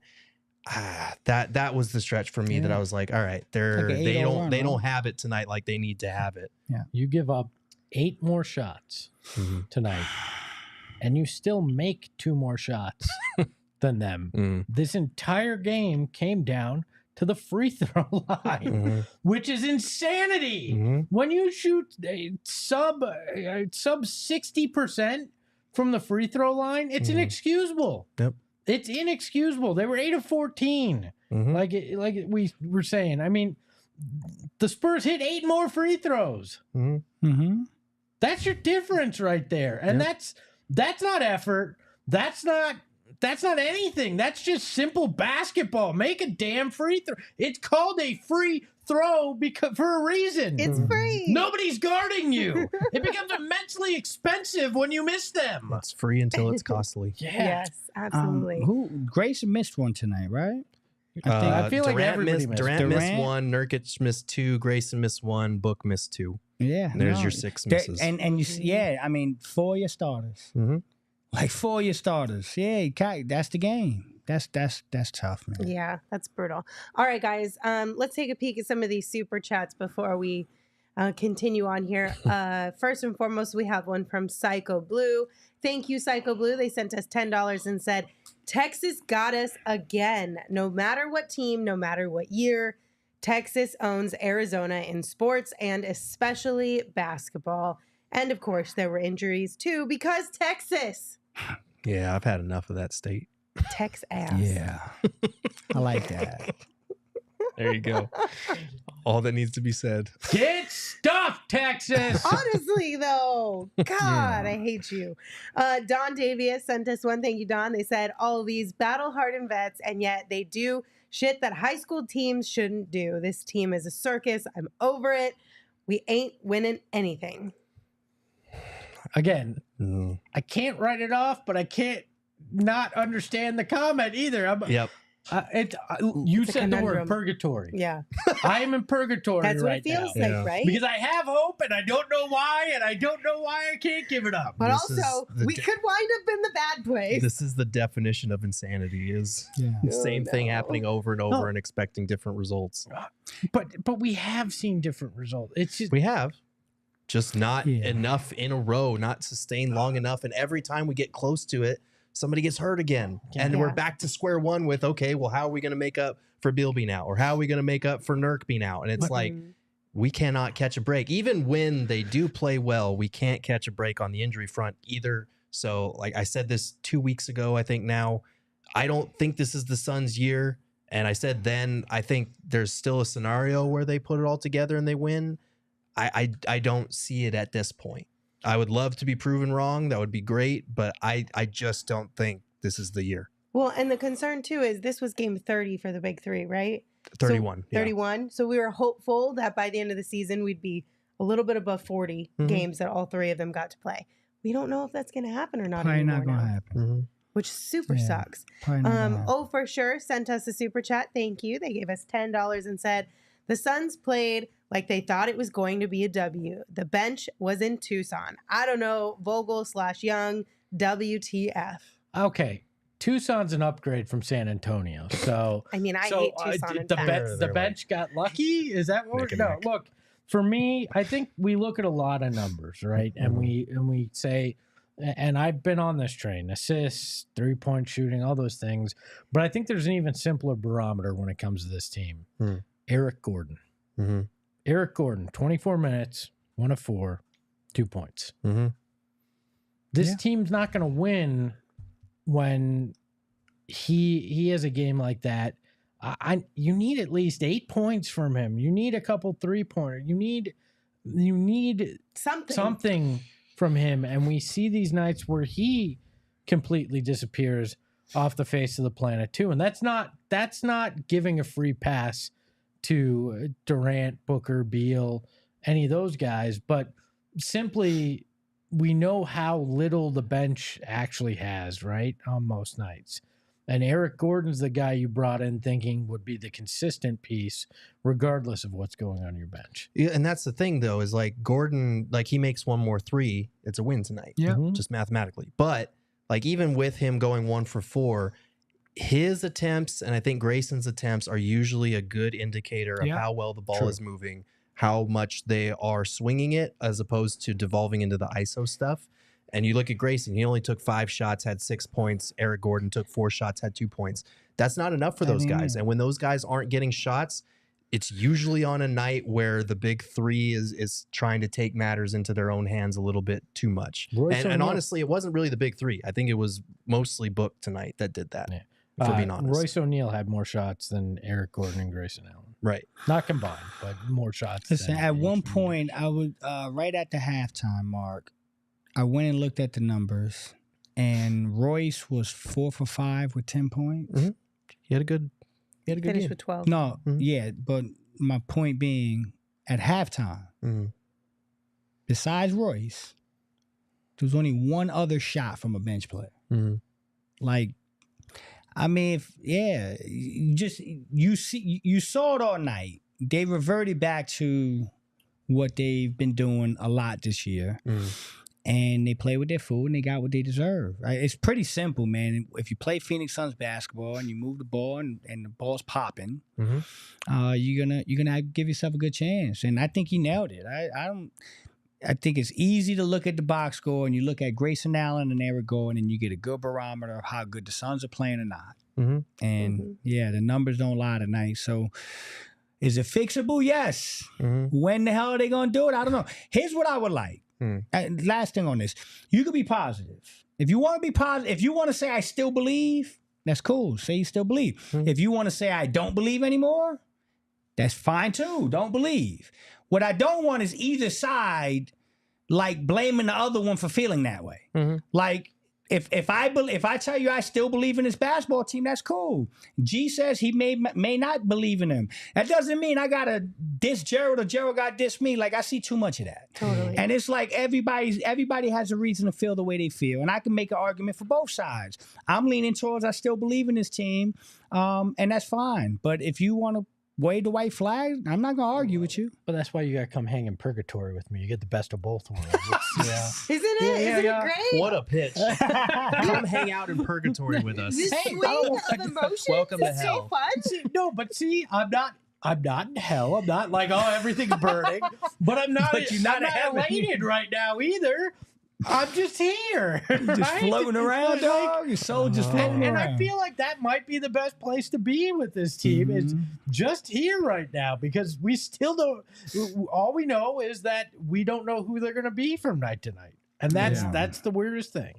That was the stretch for me that I was like, all right, they don't have it tonight like they need to have it. Yeah, you give up 8 more shots tonight, and you still make 2 more shots than them. This entire game came down to the free throw line, which is insanity. When you shoot sub 60% from the free throw line, it's inexcusable. Yep. It's inexcusable. They were 8 of 14. Like we were saying. I mean, the Spurs hit 8 more free throws. That's your difference right there. And that's not effort. That's not anything. That's just simple basketball. Make a damn free throw. It's called a free throw for a reason. It's free. Nobody's guarding you. It becomes immensely expensive when you miss them. It's free until it's costly. Yes, absolutely. Grayson missed one tonight, right? I feel like everybody missed. Durant missed 1, Nurkic missed 2, Grayson missed 1, Book missed 2. Yeah. There's your 6 misses. And you, I mean, 4 your starters. Like 4 your starters. Yeah, that's the game. That's tough, man. Yeah, that's brutal. All right, guys, let's take a peek at some of these super chats before we continue on here. First and foremost, we have one from Psycho Blue. Thank you, Psycho Blue. They sent us $10 and said, Texas got us again. No matter what team, no matter what year, Texas owns Arizona in sports and especially basketball. And of course, there were injuries too because Texas. Yeah, I've had enough of that state. Tex ass. Yeah. I like that. There you go. All that needs to be said. Get stuffed, Texas. Honestly, though, God, I hate you. Don Davies sent us one. Thank you, Don. They said all these battle-hardened vets, and yet they do shit that high school teams shouldn't do. This team is a circus. I'm over it. We ain't winning anything. Again, I can't write it off, but I can't not understand the comment either. Yep. You said the word purgatory. Yeah. I am in purgatory That's what right it feels now. like, right? Because I have hope and I don't know why, and I don't know why I can't give it up. But also, we could wind up in the bad place. This is the definition of insanity, is the same thing happening over and over and expecting different results. But we have seen different results. It's just, we have. Just not enough in a row, not sustained long enough. And every time we get close to it, somebody gets hurt again. And we're back to square one with, okay, well, how are we going to make up for Beal being out? Or how are we going to make up for Nurk being out? And it's like, we cannot catch a break. Even when they do play well, we can't catch a break on the injury front either. So, like I said this 2 weeks ago, I think now, I don't think this is the Suns' year. And I said then, I think there's still a scenario where they put it all together and they win. I don't see it at this point. I would love to be proven wrong. That would be great, but I just don't think this is the year. Well, and the concern too is this was game 30 for the big three, right? 31. So, 31. So we were hopeful that by the end of the season, we'd be a little bit above 40 games that all 3 of them got to play. We don't know if that's going to happen or not. Probably not going to happen. Which super sucks. Oh, for sure. Sent us a super chat. Thank you. They gave us $10 and said, the Suns played like they thought it was going to be a W. The bench was in Tucson. I don't know, Vogel/Young, WTF. Okay. Tucson's an upgrade from San Antonio. So I mean, I hate Tucson. The bench got lucky? Is that what we're... No, look, for me, I think we look at a lot of numbers, right? And we say, and I've been on this train, assists, 3-point shooting, all those things. But I think there's an even simpler barometer when it comes to this team. Eric Gordon. Eric Gordon, 24 minutes, 1 of 4, 2 points. This team's not going to win when he has a game like that. You need at least 8 points from him. You need a couple 3-pointers. You need something from him. And we see these nights where he completely disappears off the face of the planet too. And that's not giving a free pass to Durant, Booker, Beal, any of those guys, but simply we know how little the bench actually has, right, on most nights. And Eric Gordon's the guy you brought in thinking would be the consistent piece, regardless of what's going on your bench. Yeah, and that's the thing, though, is like Gordon, like he makes one more three, it's a win tonight. Yeah. Just mathematically. But like even with him going 1 for 4, his attempts and I think Grayson's attempts are usually a good indicator of how well the ball is moving, how much they are swinging it as opposed to devolving into the ISO stuff. And you look at Grayson, he only took 5 shots, had 6 points. Eric Gordon took 4 shots, had 2 points. That's not enough for those guys. And when those guys aren't getting shots, it's usually on a night where the big three is trying to take matters into their own hands a little bit too much. And honestly, it wasn't really the big three. I think it was mostly Book tonight that did that, for being honest. Royce O'Neal had more shots than Eric Gordon and Grayson Allen. Right. Not combined, but more shots. Listen, at one point, I would, right at the halftime mark, I went and looked at the numbers, and Royce was 4 for 5 with 10 points. Mm-hmm. He had a good Finished game. with 12. No, but my point being, at halftime, besides Royce, there was only one other shot from a bench player. Like, I mean, you saw it all night. They reverted back to what they've been doing a lot this year. And they play with their food and they got what they deserve. Right? It's pretty simple, man. If you play Phoenix Suns basketball and you move the ball and the ball's popping, you're gonna give yourself a good chance. And I think he nailed it. I think it's easy to look at the box score and you look at Grayson Allen and Eric Gordon and you get a good barometer of how good the Suns are playing or not. And the numbers don't lie tonight. So is it fixable? Yes. When the hell are they gonna do it? I don't know. Here's what I would like. Last thing on this, you could be positive. If you want to be positive, if you want to say I still believe, that's cool. Say you still believe. If you want to say I don't believe anymore, that's fine too. Don't believe. What I don't want is either side like blaming the other one for feeling that way. Like if I tell you I still believe in this basketball team, that's cool. G says he may not believe in him. That doesn't mean I gotta diss Gerald or Gerald got diss me. Like I see too much of that. Totally. And it's like everybody has a reason to feel the way they feel, and I can make an argument for both sides. I'm leaning towards I still believe in this team, and that's fine. But if you want to wave the white flag, I'm not gonna argue with you. But that's why you gotta come hang in purgatory with me. You get the best of both worlds. Isn't it great? What a pitch. Come hang out in purgatory with us. This swing of emotions Welcome to is hell. so fun. No, but see, I'm not in hell. I'm not like, oh, everything's burning. But I'm not, But you're not I'm not in heaven. elated right now either. I'm just here. Just right? floating around, dog. Your soul just floating And around. I feel like that might be the best place to be with this team is just here right now because we still don't. All we know is that we don't know who they're going to be from night to night, and that's the weirdest thing.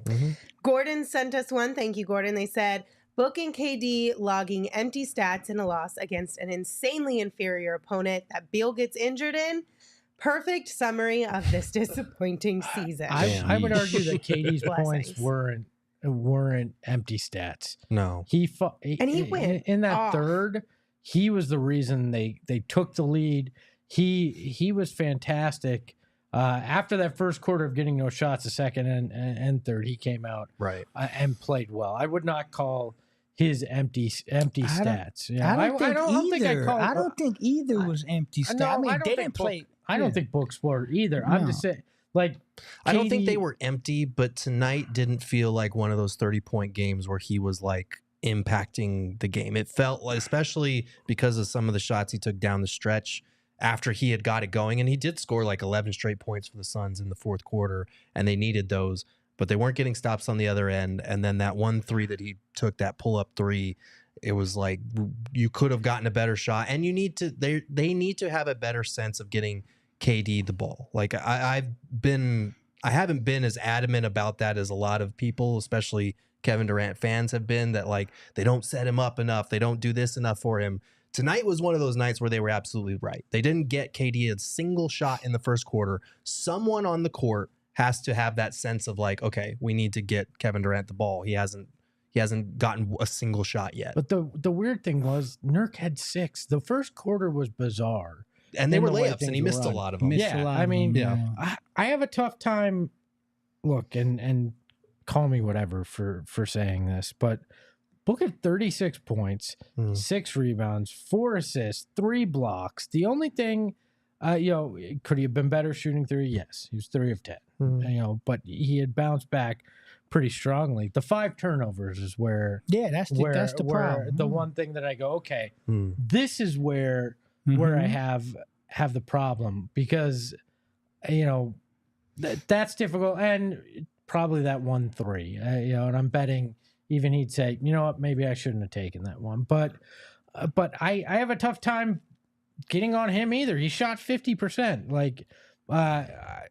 Gordon sent us one. Thank you, Gordon. They said, Book and KD logging empty stats in a loss against an insanely inferior opponent that Beal gets injured in. Perfect summary of this disappointing season. I would argue that KD's Blessings. points weren't empty stats. No. And he went in that off. third. He was the reason they took the lead. He was fantastic. After that first quarter of getting no shots, the second and third, he came out and played well. I would not call his empty stats. I don't think either was empty stats. No, I mean, I don't they think didn't play. I don't think Books were either. I'm just saying, like, I don't think KD they were empty, but tonight didn't feel like one of those 30-point games where he was like impacting the game. It felt like, especially because of some of the shots he took down the stretch after he had got it going, and he did score like 11 straight points for the Suns in the fourth quarter, and they needed those, but they weren't getting stops on the other end. And then that 1-3 that he took, that pull-up 3, it was like you could have gotten a better shot, and you need to. They need to have a better sense of getting KD the ball. Like I haven't been as adamant about that as a lot of people, especially Kevin Durant fans have been, that like they don't set him up enough, they don't do this enough for him. Tonight was one of those nights where they were absolutely right. They didn't get KD a single shot in the first quarter. Someone on the court has to have that sense of like, okay, we need to get Kevin Durant the ball. He hasn't He hasn't gotten a single shot yet. But the weird thing was Nurk had 6. The first quarter was bizarre. And they in were the way layups, and he things missed were a run. lot of them. Missed a lot of them, yeah. I have a tough time. Look, and call me whatever for saying this, but Book had 36 points, 6 rebounds, 4 assists, 3 blocks. The only thing, could he have been better shooting 3? Yes, he was 3 of 10. But he had bounced back pretty strongly. The 5 turnovers is where that's the problem. The one thing that I go, okay, this is where I have the problem, because that's difficult, and probably that 1-3. And I'm betting even he'd say, you know what, maybe I shouldn't have taken that one. But I have a tough time getting on him either. He shot 50%. Like, I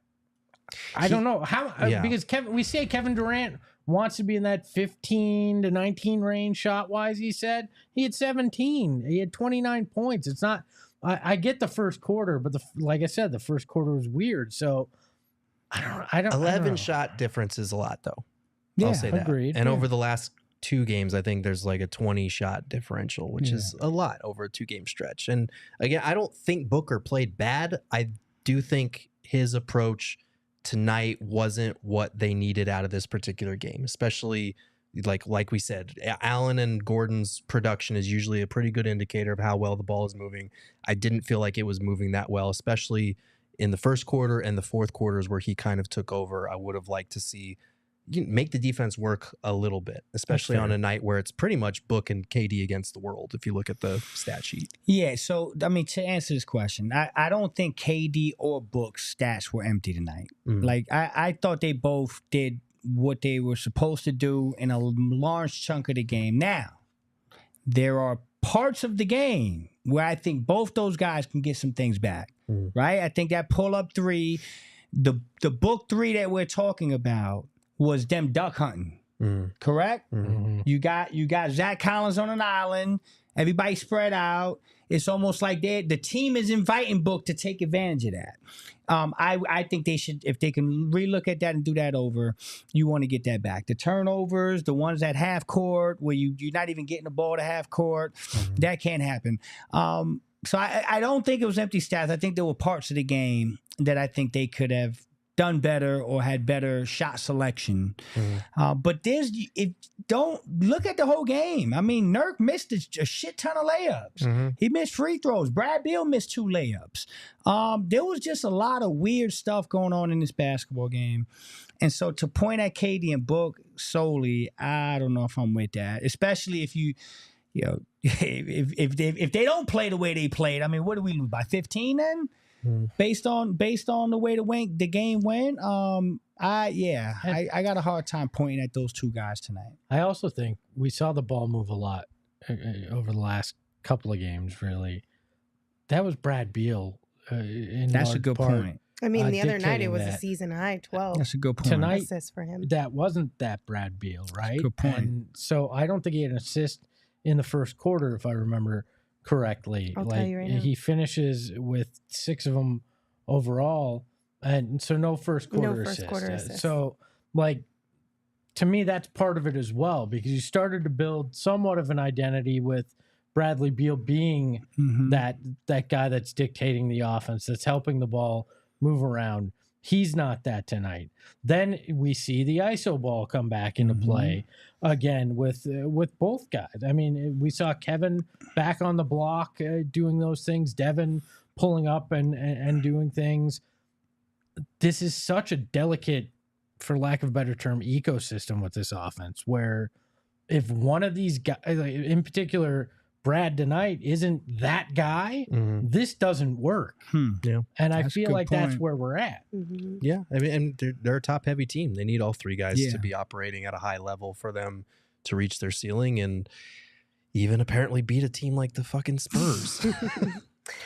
don't know how, because we say Kevin Durant wants to be in that 15 to 19 range shot wise. He said he had 17. He had 29 points. It's not. I get the first quarter, but like I said, the first quarter was weird. So I don't. 11 shot difference is a lot, though. Yeah, I'll say that. Agreed. And over the last 2 games, I think there's like a 20 shot differential, which is a lot over a 2-game stretch. And again, I don't think Booker played bad. I do think his approach tonight wasn't what they needed out of this particular game, especially like we said, Allen and Gordon's production is usually a pretty good indicator of how well the ball is moving. I didn't feel like it was moving that well, especially in the first quarter and the fourth quarters where he kind of took over. I would have liked to see make the defense work a little bit, especially on a night where it's pretty much Book and KD against the world, if you look at the stat sheet. Yeah, so, I mean, to answer this question, I don't think KD or Book's stats were empty tonight. Like, I thought they both did what they were supposed to do in a large chunk of the game. Now, there are parts of the game where I think both those guys can get some things back, right? I think that pull-up 3, the Book 3 that we're talking about, was them duck hunting, correct? You got Zach Collins on an island. Everybody spread out. It's almost like the team is inviting Book to take advantage of that. I think they should, if they can relook at that and do that over, you want to get that back. The turnovers, the ones at half court where you're not even getting the ball to half court, that can't happen. So I don't think it was empty stats. I think there were parts of the game that I think they could have done better or had better shot selection. But don't look at the whole game. I mean, Nurk missed a shit ton of layups. He missed free throws. Brad Beal missed 2 layups. There was just a lot of weird stuff going on in this basketball game. And so to point at KD and Book solely, I don't know if I'm with that. Especially if if they don't play the way they played. I mean, what do we lose by 15 then? Based on the way the game went, I got a hard time pointing at those 2 guys tonight. I also think we saw the ball move a lot over the last couple of games. Really, that was Brad Beal. That's a good point. I mean, the other night it was that. a season high 12. That's a good point. Tonight, assists for him. That wasn't that Brad Beal, right? Good point. And so I don't think he had an assist in the first quarter, if I remember correctly. I'll tell you right now. He finishes with 6 of them overall, and so no first quarter assist. So, to me, that's part of it as well, because you started to build somewhat of an identity with Bradley Beal being that guy that's dictating the offense, that's helping the ball move around. He's not that tonight. Then we see the ISO ball come back into play again with both guys. I mean, we saw Kevin back on the block doing those things, Devin pulling up and doing things. This is such a delicate, for lack of a better term, ecosystem with this offense, where if one of these guys, in particular Brad tonight, isn't that guy, this doesn't work. Yeah, and I feel like that's where we're at. Yeah, I mean, and they're a top heavy team. They need all 3 guys to be operating at a high level for them to reach their ceiling, and even apparently beat a team like the fucking Spurs.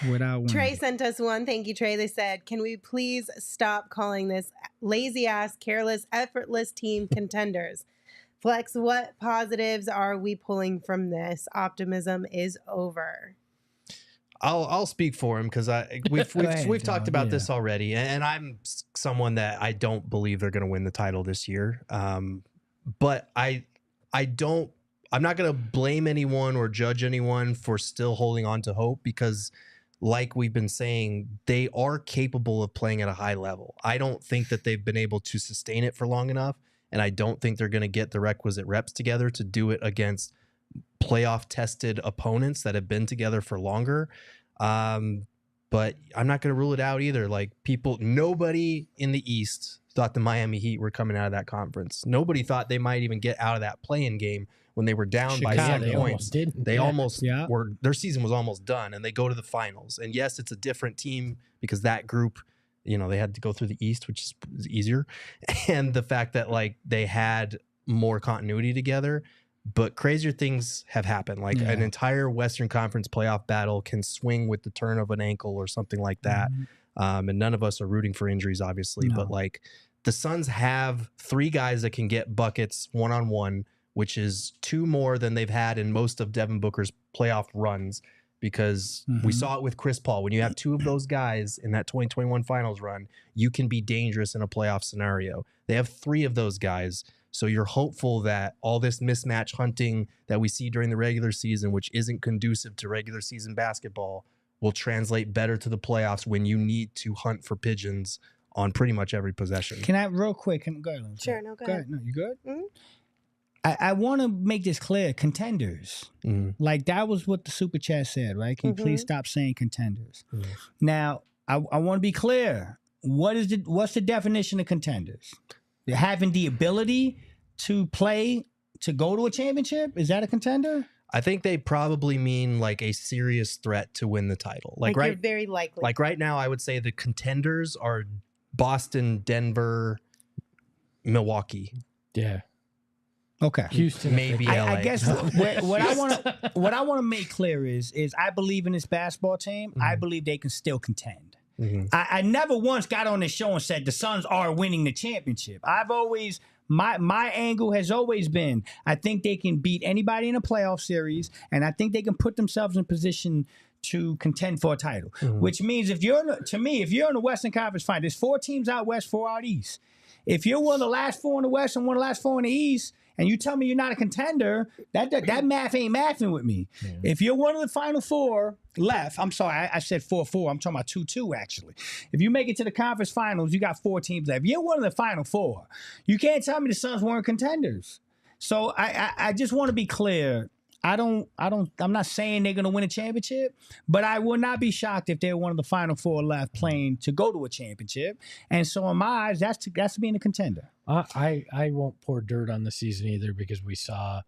Without Trey sent us one. Thank you, Trey. They said, can we please stop calling this lazy ass, careless, effortless team contenders? Flex, what positives are we pulling from this? Optimism is over. I'll speak for him, because we've talked about this already, and I'm someone that I don't believe they're going to win the title this year. But I I'm not going to blame anyone or judge anyone for still holding on to hope, because like we've been saying, they are capable of playing at a high level. I don't think that they've been able to sustain it for long enough, and I don't think they're going to get the requisite reps together to do it against playoff tested opponents that have been together for longer. But I'm not going to rule it out either. Like, nobody in the East thought the Miami Heat were coming out of that conference. Nobody thought they might even get out of that play-in game when they were down by 7 points. They almost were. Their season was almost done, and they go to the finals. And yes, it's a different team because that group, they had to go through the East, which is easier. And the fact that like they had more continuity together. But crazier things have happened. Like an entire Western Conference playoff battle can swing with the turn of an ankle or something like that. And none of us are rooting for injuries, obviously. No. But like the Suns have 3 guys that can get buckets one-on-one, which is 2 more than they've had in most of Devin Booker's playoff runs. Because we saw it with Chris Paul. When you have 2 of those guys in that 2021 finals run, you can be dangerous in a playoff scenario. They have 3 of those guys. So you're hopeful that all this mismatch hunting that we see during the regular season, which isn't conducive to regular season basketball, will translate better to the playoffs when you need to hunt for pigeons on pretty much every possession. Can I real quick? Go ahead. Sure, no, go ahead. No, you good? Mm-hmm. I want to make this clear. Contenders. Like that was what the super chat said, right? Can you please stop saying contenders? Now, I want to be clear. What's the definition of contenders? Having the ability to play to go to a championship? Is that a contender? I think they probably mean like a serious threat to win the title. Like right, very likely. Like right now, I would say the contenders are Boston, Denver, Milwaukee. Yeah. Okay. Houston, maybe LA. I guess what I want to make clear is I believe in this basketball team. I believe they can still contend. I never once got on this show and said the Suns are winning the championship. I've always, my angle has always been, I think they can beat anybody in a playoff series, and I think they can put themselves in position to contend for a title. Which means if you're in the Western Conference Final, there's 4 teams out West, 4 out East. If you're one of the last 4 in the West and one of the last 4 in the East, and you tell me you're not a contender, that math ain't mathing with me. If you're one of the final 4 left, I'm sorry, I said 4-4. I'm talking about 2-2, actually. If you make it to the conference finals, you got 4 teams left. If you're one of the final 4, you can't tell me the Suns weren't contenders. So I just want to be clear. I'm not saying they're going to win a championship, but I will not be shocked if they're one of the final 4 left playing to go to a championship. And so in my eyes, that's being a contender. I won't pour dirt on the season either, because we saw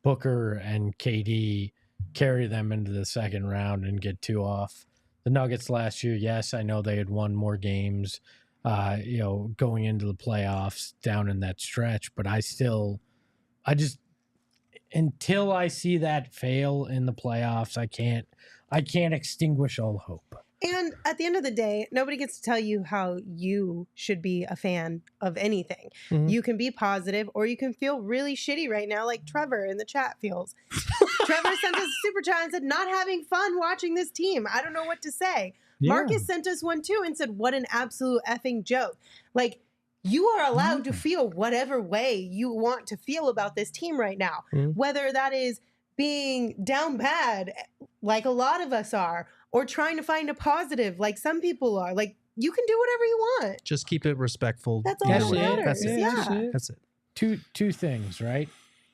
Booker and KD carry them into the second round and get 2 off. The Nuggets last year, yes, I know they had won more games, going into the playoffs down in that stretch, but until I see that fail in the playoffs, I can't extinguish all hope. And at the end of the day, nobody gets to tell you how you should be a fan of anything. You can be positive, or you can feel really shitty right now, like Trevor in the chat feels. Trevor sent us a super chat and said, not having fun watching this team. I don't know what to say. Yeah. Marcus sent us one too and said, what an absolute effing joke. Like, you are allowed to feel whatever way you want to feel about this team right now, whether that is being down bad, like a lot of us are, or trying to find a positive, like some people are. Like, you can do whatever you want. Just keep it respectful. That's all that matters. That's it. Yeah. That's it. Two things, right?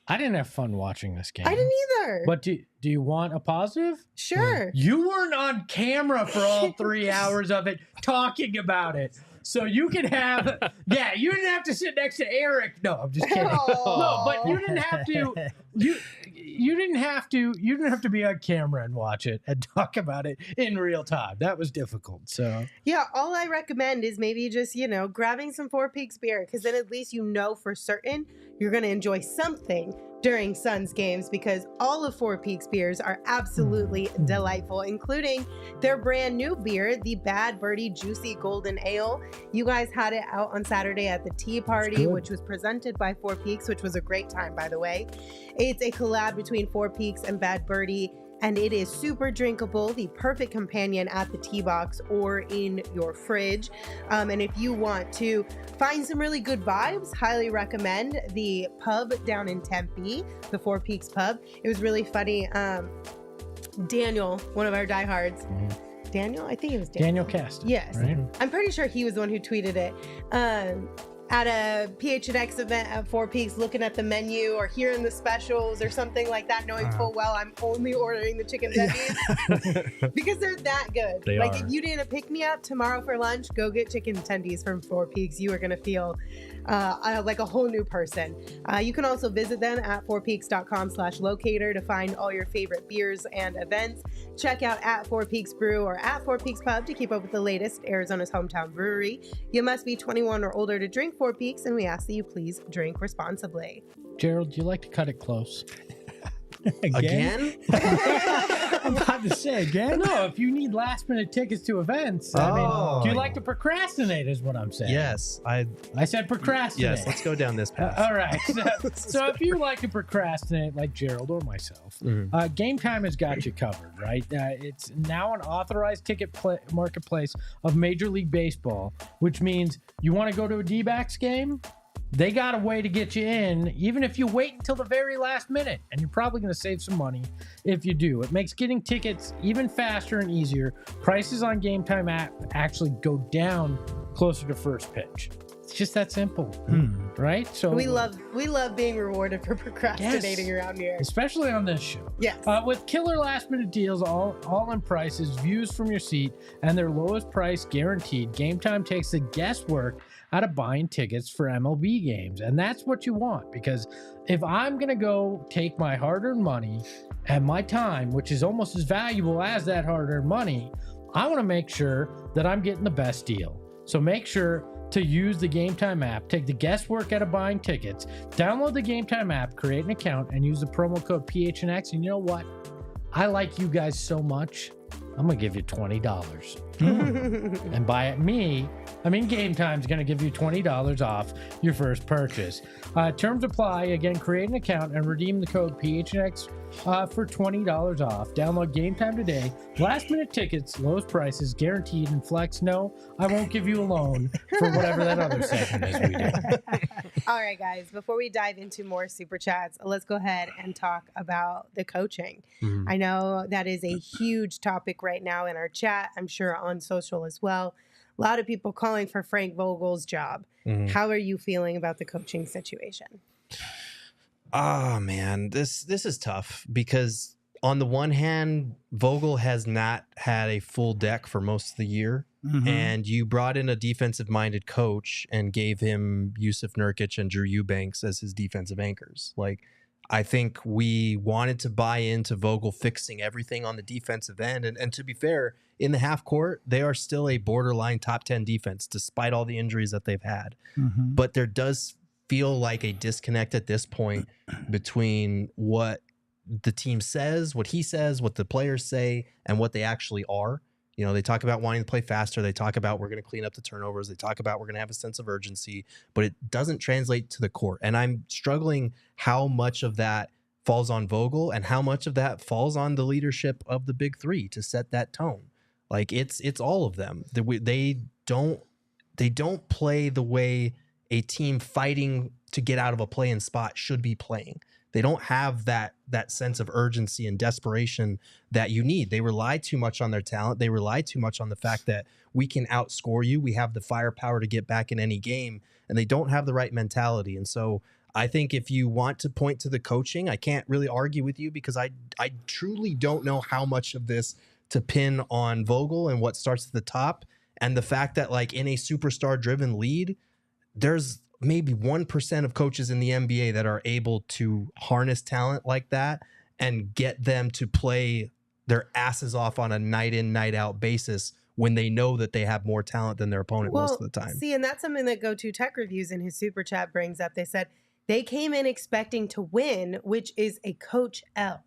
I didn't have fun watching this game. I didn't either. But do you want a positive? Sure. You weren't on camera for all 3 hours of it talking about it. So you can have, you didn't have to sit next to Eric. No, I'm just kidding. No, but you didn't have to. You didn't have to be on camera and watch it and talk about it in real time. That was difficult. So yeah, all I recommend is maybe just grabbing some Four Peaks beer, because then at least for certain you're going to enjoy something during Suns games, because all of Four Peaks beers are absolutely delightful, including their brand new beer, the Bad Birdie Juicy Golden Ale. You guys had it out on Saturday at the tea party, which was presented by Four Peaks, which was a great time, by the way. It's a collab between Four Peaks and Bad Birdie, and it is super drinkable, the perfect companion at the tee box or in your fridge. And if you want to find some really good vibes, highly recommend the pub down in Tempe, the Four Peaks pub. It was really funny. Daniel, one of our diehards, Daniel, I think it was Daniel Cast. Yes. Right? I'm pretty sure he was the one who tweeted it. At a PHNX event at Four Peaks, looking at the menu or hearing the specials or something like that, knowing full well I'm only ordering the chicken tendies because they're that good. They like are. if you didn't pick me up tomorrow for lunch, go get chicken tendies from Four Peaks. You are going to feel like a whole new person. You can also visit them at fourpeaks.com/locator to find all your favorite beers and events. Check out at Four Peaks Brew or at Four Peaks Pub to keep up with the latest Arizona's hometown brewery. You must be 21 or older to drink Four Peaks, and we ask that you please drink responsibly. Gerald, do you like to cut it close? Again? I'm about to say again. No, if you need last minute tickets to events, I mean, do you like to procrastinate is what I'm saying. Yes, I said procrastinate. yes. Let's go down this path. All right. So if you like to procrastinate like Gerald or myself, Game Time has got you covered, right? It's now an authorized ticket marketplace of Major League Baseball, which means you want to go to a D-backs game? They got a way to get you in, even if you wait until the very last minute. And you're probably going to save some money if you do. It makes getting tickets even faster and easier. Prices on Game Time app actually go down closer to first pitch. It's just that simple, right? So We love being rewarded for procrastinating around here. especially on this show. Yes. With killer last minute deals, all in prices, views from your seat, and their lowest price guaranteed, Game Time takes the guesswork out of buying tickets for MLB games. And that's what you want, because if I'm going to go take my hard-earned money and my time, which is almost as valuable as that hard-earned money, I want to make sure that I'm getting the best deal. So make sure to use the Game Time app, take the guesswork out of buying tickets, download the Game Time app, create an account, and use the promo code PHNX. And you know what? I like you guys so much, I'm going to give you $20. And by me, I mean Game Time's going to give you $20 off your first purchase. Terms apply. Again, create an account and redeem the code PHNX for $20 off. Download Game Time today. Last minute tickets, lowest prices, guaranteed, and flex. No, I won't give you a loan for whatever that other segment is we do. All right, guys, before we dive into more super chats, let's go ahead and talk about the coaching. I know that is a huge topic right now in our chat. I'm sure on social as well. A lot of people calling for Frank Vogel's job. How are you feeling about the coaching situation? Oh man, this is tough because on the one hand, Vogel has not had a full deck for most of the year. And you brought in a defensive-minded coach and gave him Jusuf Nurkic and Drew Eubanks as his defensive anchors. Like, I think we wanted to buy into Vogel fixing everything on the defensive end. And to be fair, in the half court, they are still a borderline top 10 defense, despite all the injuries that they've had. But there does feel like a disconnect at this point between what the team says, what he says, what the players say, and what they actually are. You know, they talk about wanting to play faster. They talk about we're going to clean up the turnovers. They talk about we're going to have a sense of urgency, but it doesn't translate to the court. And I'm struggling how much of that falls on Vogel and how much of that falls on the leadership of the big three to set that tone. Like it's all of them. They don't play the way a team fighting to get out of a play-in spot should be playing. They don't have that sense of urgency and desperation that you need. They rely too much on their talent. They rely too much on the fact that we can outscore you. We have the firepower to get back in any game, and they don't have the right mentality. And so I think if you want to point to the coaching, I can't really argue with you because I truly don't know how much of this to pin on Vogel and what starts at the top. And the fact that like in a superstar driven lead, there's maybe 1% of coaches in the NBA that are able to harness talent like that and get them to play their asses off on a night in, night out basis when they know that they have more talent than their opponent most of the time. See, and that's something that Go To Tech Reviews in his super chat brings up. They said they came in expecting to win, which is a coach L.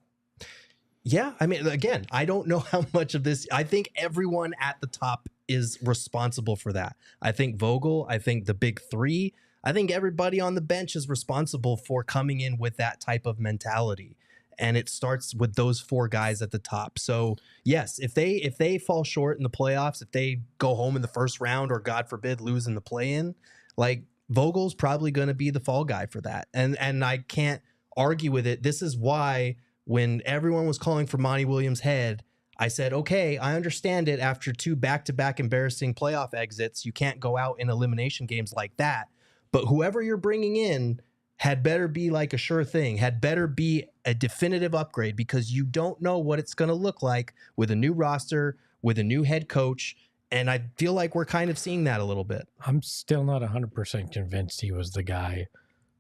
Yeah, I mean, again, I don't know how much of this. I think everyone at the top is responsible for that. I think Vogel, I think the big three, I think everybody on the bench is responsible for coming in with that type of mentality. and it starts with those 4 guys at the top. So yes, if they fall short in the playoffs, if they go home in the first round, or God forbid lose in the play-in, like Vogel's probably going to be the fall guy for that. And I can't argue with it. This is why when everyone was calling for Monty Williams' head, I said, okay, I understand it. After 2 back-to-back embarrassing playoff exits, you can't go out in elimination games like that. But whoever you're bringing in had better be like a sure thing, had better be a definitive upgrade, because you don't know what it's going to look like with a new roster, with a new head coach. And I feel like we're kind of seeing that a little bit. I'm still not 100% convinced he was the guy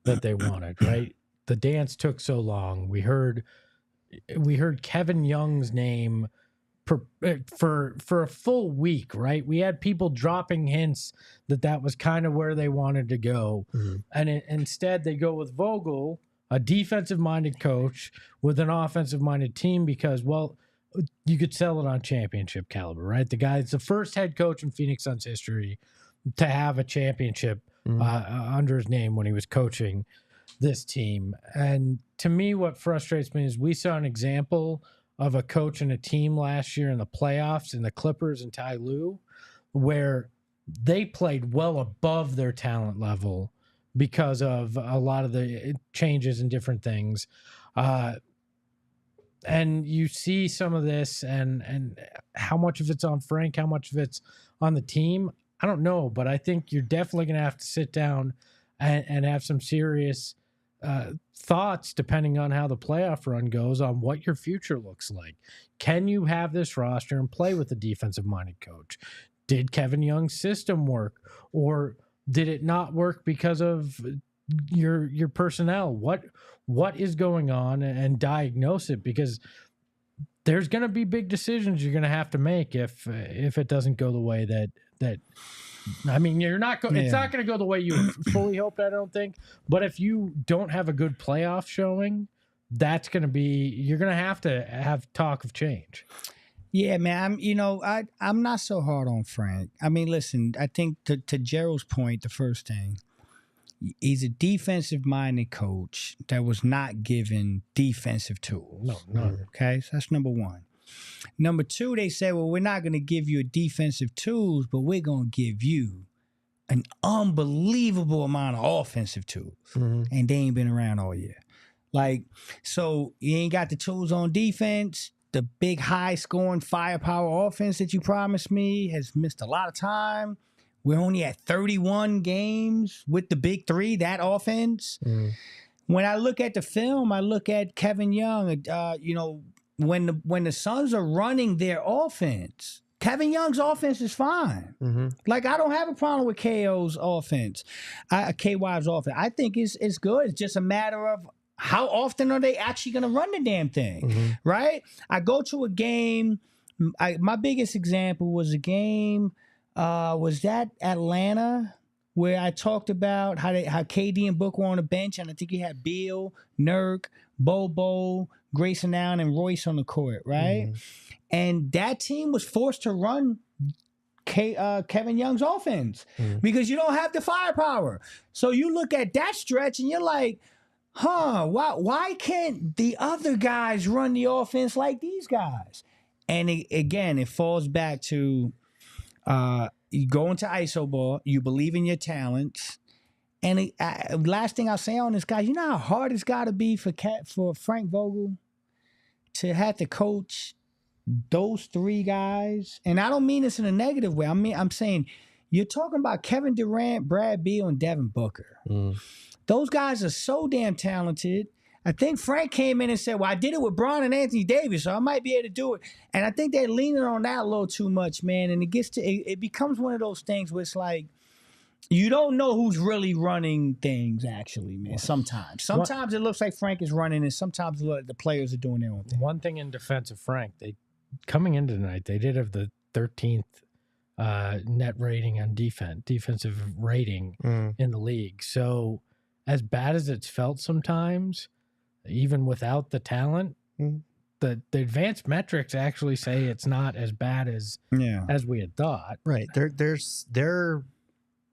that they wanted, right? The dance took so long. We heard Kevin Young's name for a full week, right? We had people dropping hints that was kind of where they wanted to go. Mm-hmm. And instead they go with Vogel, a defensive-minded coach with an offensive-minded team, because, well, you could sell it on championship caliber, right? The guy's the first head coach in Phoenix Suns history to have a championship under his name when he was coaching this team. And to me, what frustrates me is we saw an example of a coach and a team last year in the playoffs in the Clippers and Ty Lue, where they played well above their talent level because of a lot of the changes and different things. And you see some of this, and how much of it's on Frank, how much of it's on the team, I don't know. But I think you're definitely going to have to sit down and have some serious thoughts, depending on how the playoff run goes, on what your future looks like. Can you have this roster and play with a defensive-minded coach? Did Kevin Young's system work, or did it not work because of your personnel? What is going on, and diagnose it, because there's going to be big decisions you're going to have to make if it doesn't go the way that I mean, you're not going. It's not going to go the way you fully hoped, I don't think. But if you don't have a good playoff showing, that's going to be, you're going to have talk of change. Yeah, man. I'm not so hard on Frank. I mean, listen, I think to Gerald's point, the first thing, he's a defensive-minded coach that was not given defensive tools. No. Okay, so that's number one. Number two, they said, well, we're not going to give you a defensive tools, but we're going to give you an unbelievable amount of offensive tools. Mm-hmm. And they ain't been around all year. Like, so you ain't got the tools on defense. The big high-scoring firepower offense that you promised me has missed a lot of time. We're only at 31 games with the big 3, that offense. Mm. When I look at the film, I look at Kevin Young, when the Suns are running their offense, Kevin Young's offense is fine. Mm-hmm. Like, I don't have a problem with KY's offense. I think it's good. It's just a matter of how often are they actually going to run the damn thing, right? I go to a game. My biggest example was a game. Was that Atlanta, where I talked about how KD and Booker were on the bench, and I think you had Beal, Nurk, Bobo, Grayson Allen, and Royce on the court, right? Mm-hmm. And that team was forced to run Kevin Young's offense because you don't have the firepower. So you look at that stretch and you're like, why can't the other guys run the offense like these guys? And it falls back to you go into ISO ball, you believe in your talents. And last thing I'll say on this, guys, you know how hard it's got to be for Frank Vogel to have to coach those 3 guys? And I don't mean this in a negative way. I'm saying you're talking about Kevin Durant, Brad Beal, and Devin Booker. Those guys are so damn talented. I think Frank came in and said, well, I did it with Bron and Anthony Davis, so I might be able to do it. And I think they're leaning on that a little too much, man. And it becomes one of those things where it's like, you don't know who's really running things, actually, man, sometimes. Sometimes it looks like Frank is running, and sometimes the players are doing their own thing. One thing in defense of Frank, coming into tonight, they did have the 13th net rating on defensive rating in the league. So as bad as it's felt sometimes, even without the talent, the advanced metrics actually say it's not as bad as we had thought. Right. They're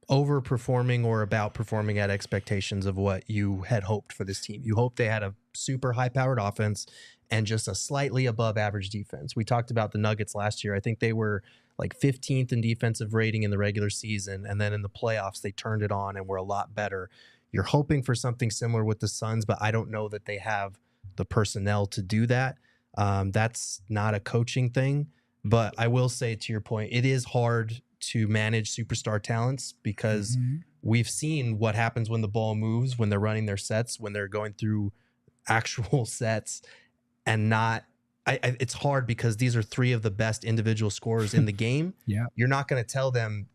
overperforming or about performing at expectations of what you had hoped for this team. You hoped they had a super high-powered offense and just a slightly above average defense. We talked about the Nuggets last year. I think they were like 15th in defensive rating in the regular season, and then in the playoffs they turned it on and were a lot better. You're hoping for something similar with the Suns, but I don't know that they have the personnel to do that. That's not a coaching thing, but I will say, to your point, it is hard to manage superstar talents because we've seen what happens when the ball moves, when they're running their sets, when they're going through actual sets, and not. It's hard because these are three of the best individual scorers in the game. Yeah, you're not going to tell them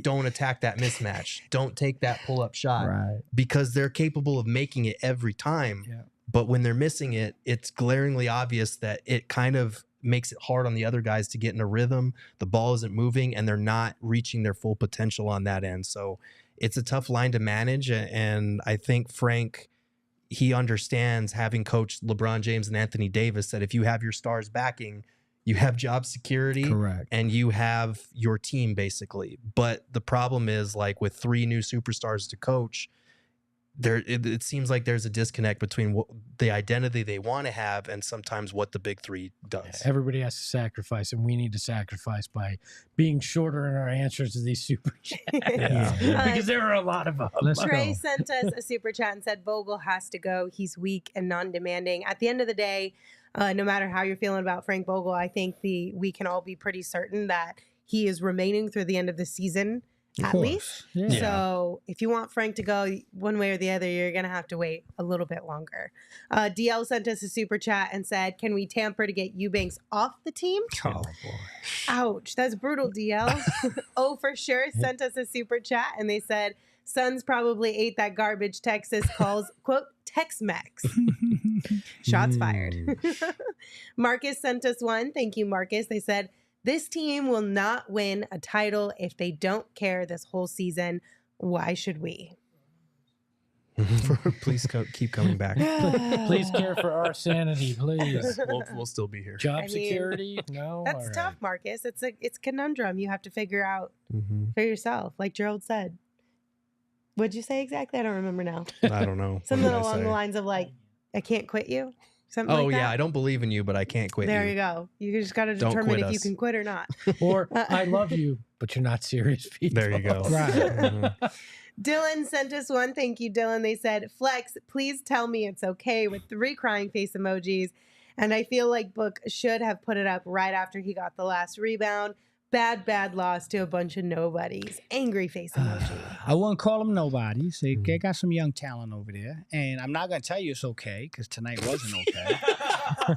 don't attack that mismatch, don't take that pull-up shot, because they're capable of making it every time. Yeah. But when they're missing it, it's glaringly obvious that it kind of makes it hard on the other guys to get in a rhythm. The ball isn't moving and they're not reaching their full potential on that end. So it's a tough line to manage. And I think Frank, he understands, having coached LeBron James and Anthony Davis, that if you have your stars backing, you have job security. Correct. And you have your team basically. But the problem is, like, with three new superstars to coach, it seems like there's a disconnect between the identity they want to have and sometimes what the big three does. Everybody has to sacrifice, and we need to sacrifice by being shorter in our answers to these super chats. Because there are a lot of them. Trey sent us a super chat and said Vogel has to go. He's weak and non-demanding. At the end of the day, no matter how you're feeling about Frank Vogel, I think we can all be pretty certain that he is remaining through the end of the season. At least. Yeah. So if you want Frank to go one way or the other, you're going to have to wait a little bit longer. DL sent us a super chat and said, can we tamper to get Eubanks off the team? Oh, boy. Ouch. That's brutal, DL. Oh, for sure. Sent us a super chat and they said, Suns probably ate that garbage Texas calls, quote, Tex-Mex. Shots fired. Marcus sent us one. Thank you, Marcus. They said, this team will not win a title if they don't care this whole season. Why should we? Please keep coming back. Please care for our sanity, please. We'll still be here. Job security? No. That's tough, Marcus. It's a conundrum you have to figure out for yourself. Like Gerald said. What'd you say exactly? I don't remember now. I don't know. Something along the lines of like, I can't quit you. Something like that. Yeah, I don't believe in you, but I can't quit you. There you go. You just got to determine if you can quit or not. Or I love you, but you're not serious people. There you go. Right. Dylan sent us one. Thank you, Dylan. They said, Flex, please tell me it's okay, with 3 crying face emojis. And I feel like Book should have put it up right after he got the last rebound. Bad loss to a bunch of nobodies. Angry face emoji. I wouldn't call them nobodies. They got some young talent over there. And I'm not going to tell you it's okay, because tonight wasn't okay.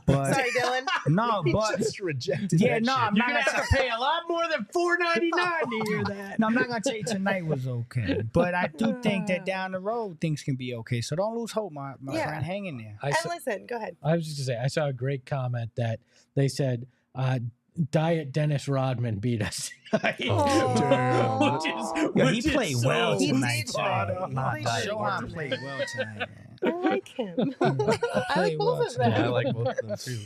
But, sorry, Dylan. No, but just rejected. Yeah, that no, shit. I'm not going to have to pay a lot more than $4.99 to hear that. No, I'm not going to tell you tonight was okay. But I do think that down the road things can be okay. So don't lose hope, my friend. Hang in there. Listen, go ahead. I was just going to say, I saw a great comment that they said, Diet Dennis Rodman beat us tonight. He played well tonight. Show him played well tonight. I like him. I like both of them. Yeah, I like both of them too.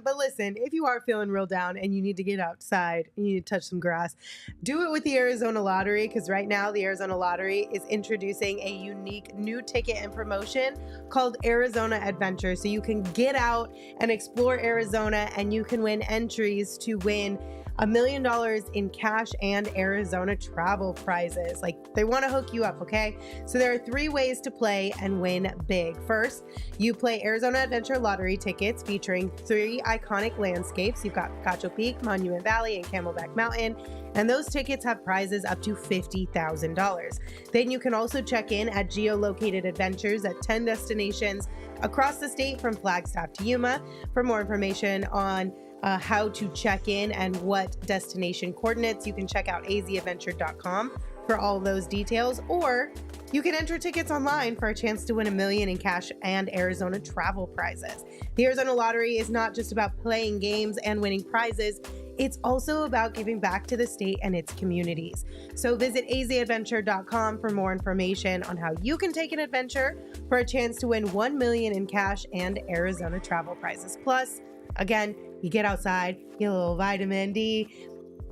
But listen, if you are feeling real down and you need to get outside, you need to touch some grass, do it with the Arizona Lottery, because right now the Arizona Lottery is introducing a unique new ticket and promotion called Arizona Adventure. So you can get out and explore Arizona, and you can win entries to win $1 million in cash and Arizona travel prizes. Like, they want to hook you up, okay? So there are 3 ways to play and win big. First, you play Arizona Adventure Lottery tickets featuring 3 iconic landscapes. You've got Cacho Peak, Monument Valley, and Camelback Mountain. And those tickets have prizes up to $50,000. Then you can also check in at geolocated adventures at 10 destinations across the state, from Flagstaff to Yuma. For more information on how to check in and what destination coordinates, you can check out azadventure.com for all those details, or you can enter tickets online for a chance to win $1 million in cash and Arizona travel prizes. The Arizona Lottery is not just about playing games and winning prizes, it's also about giving back to the state and its communities. So visit azadventure.com for more information on how you can take an adventure for a chance to win $1 million in cash and Arizona travel prizes. Plus, again, you get outside, get a little vitamin D,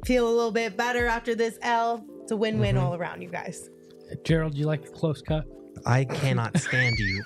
Feel a little bit better after this L. It's a win-win all around, you guys. Gerald, you like the close cut? I cannot stand you.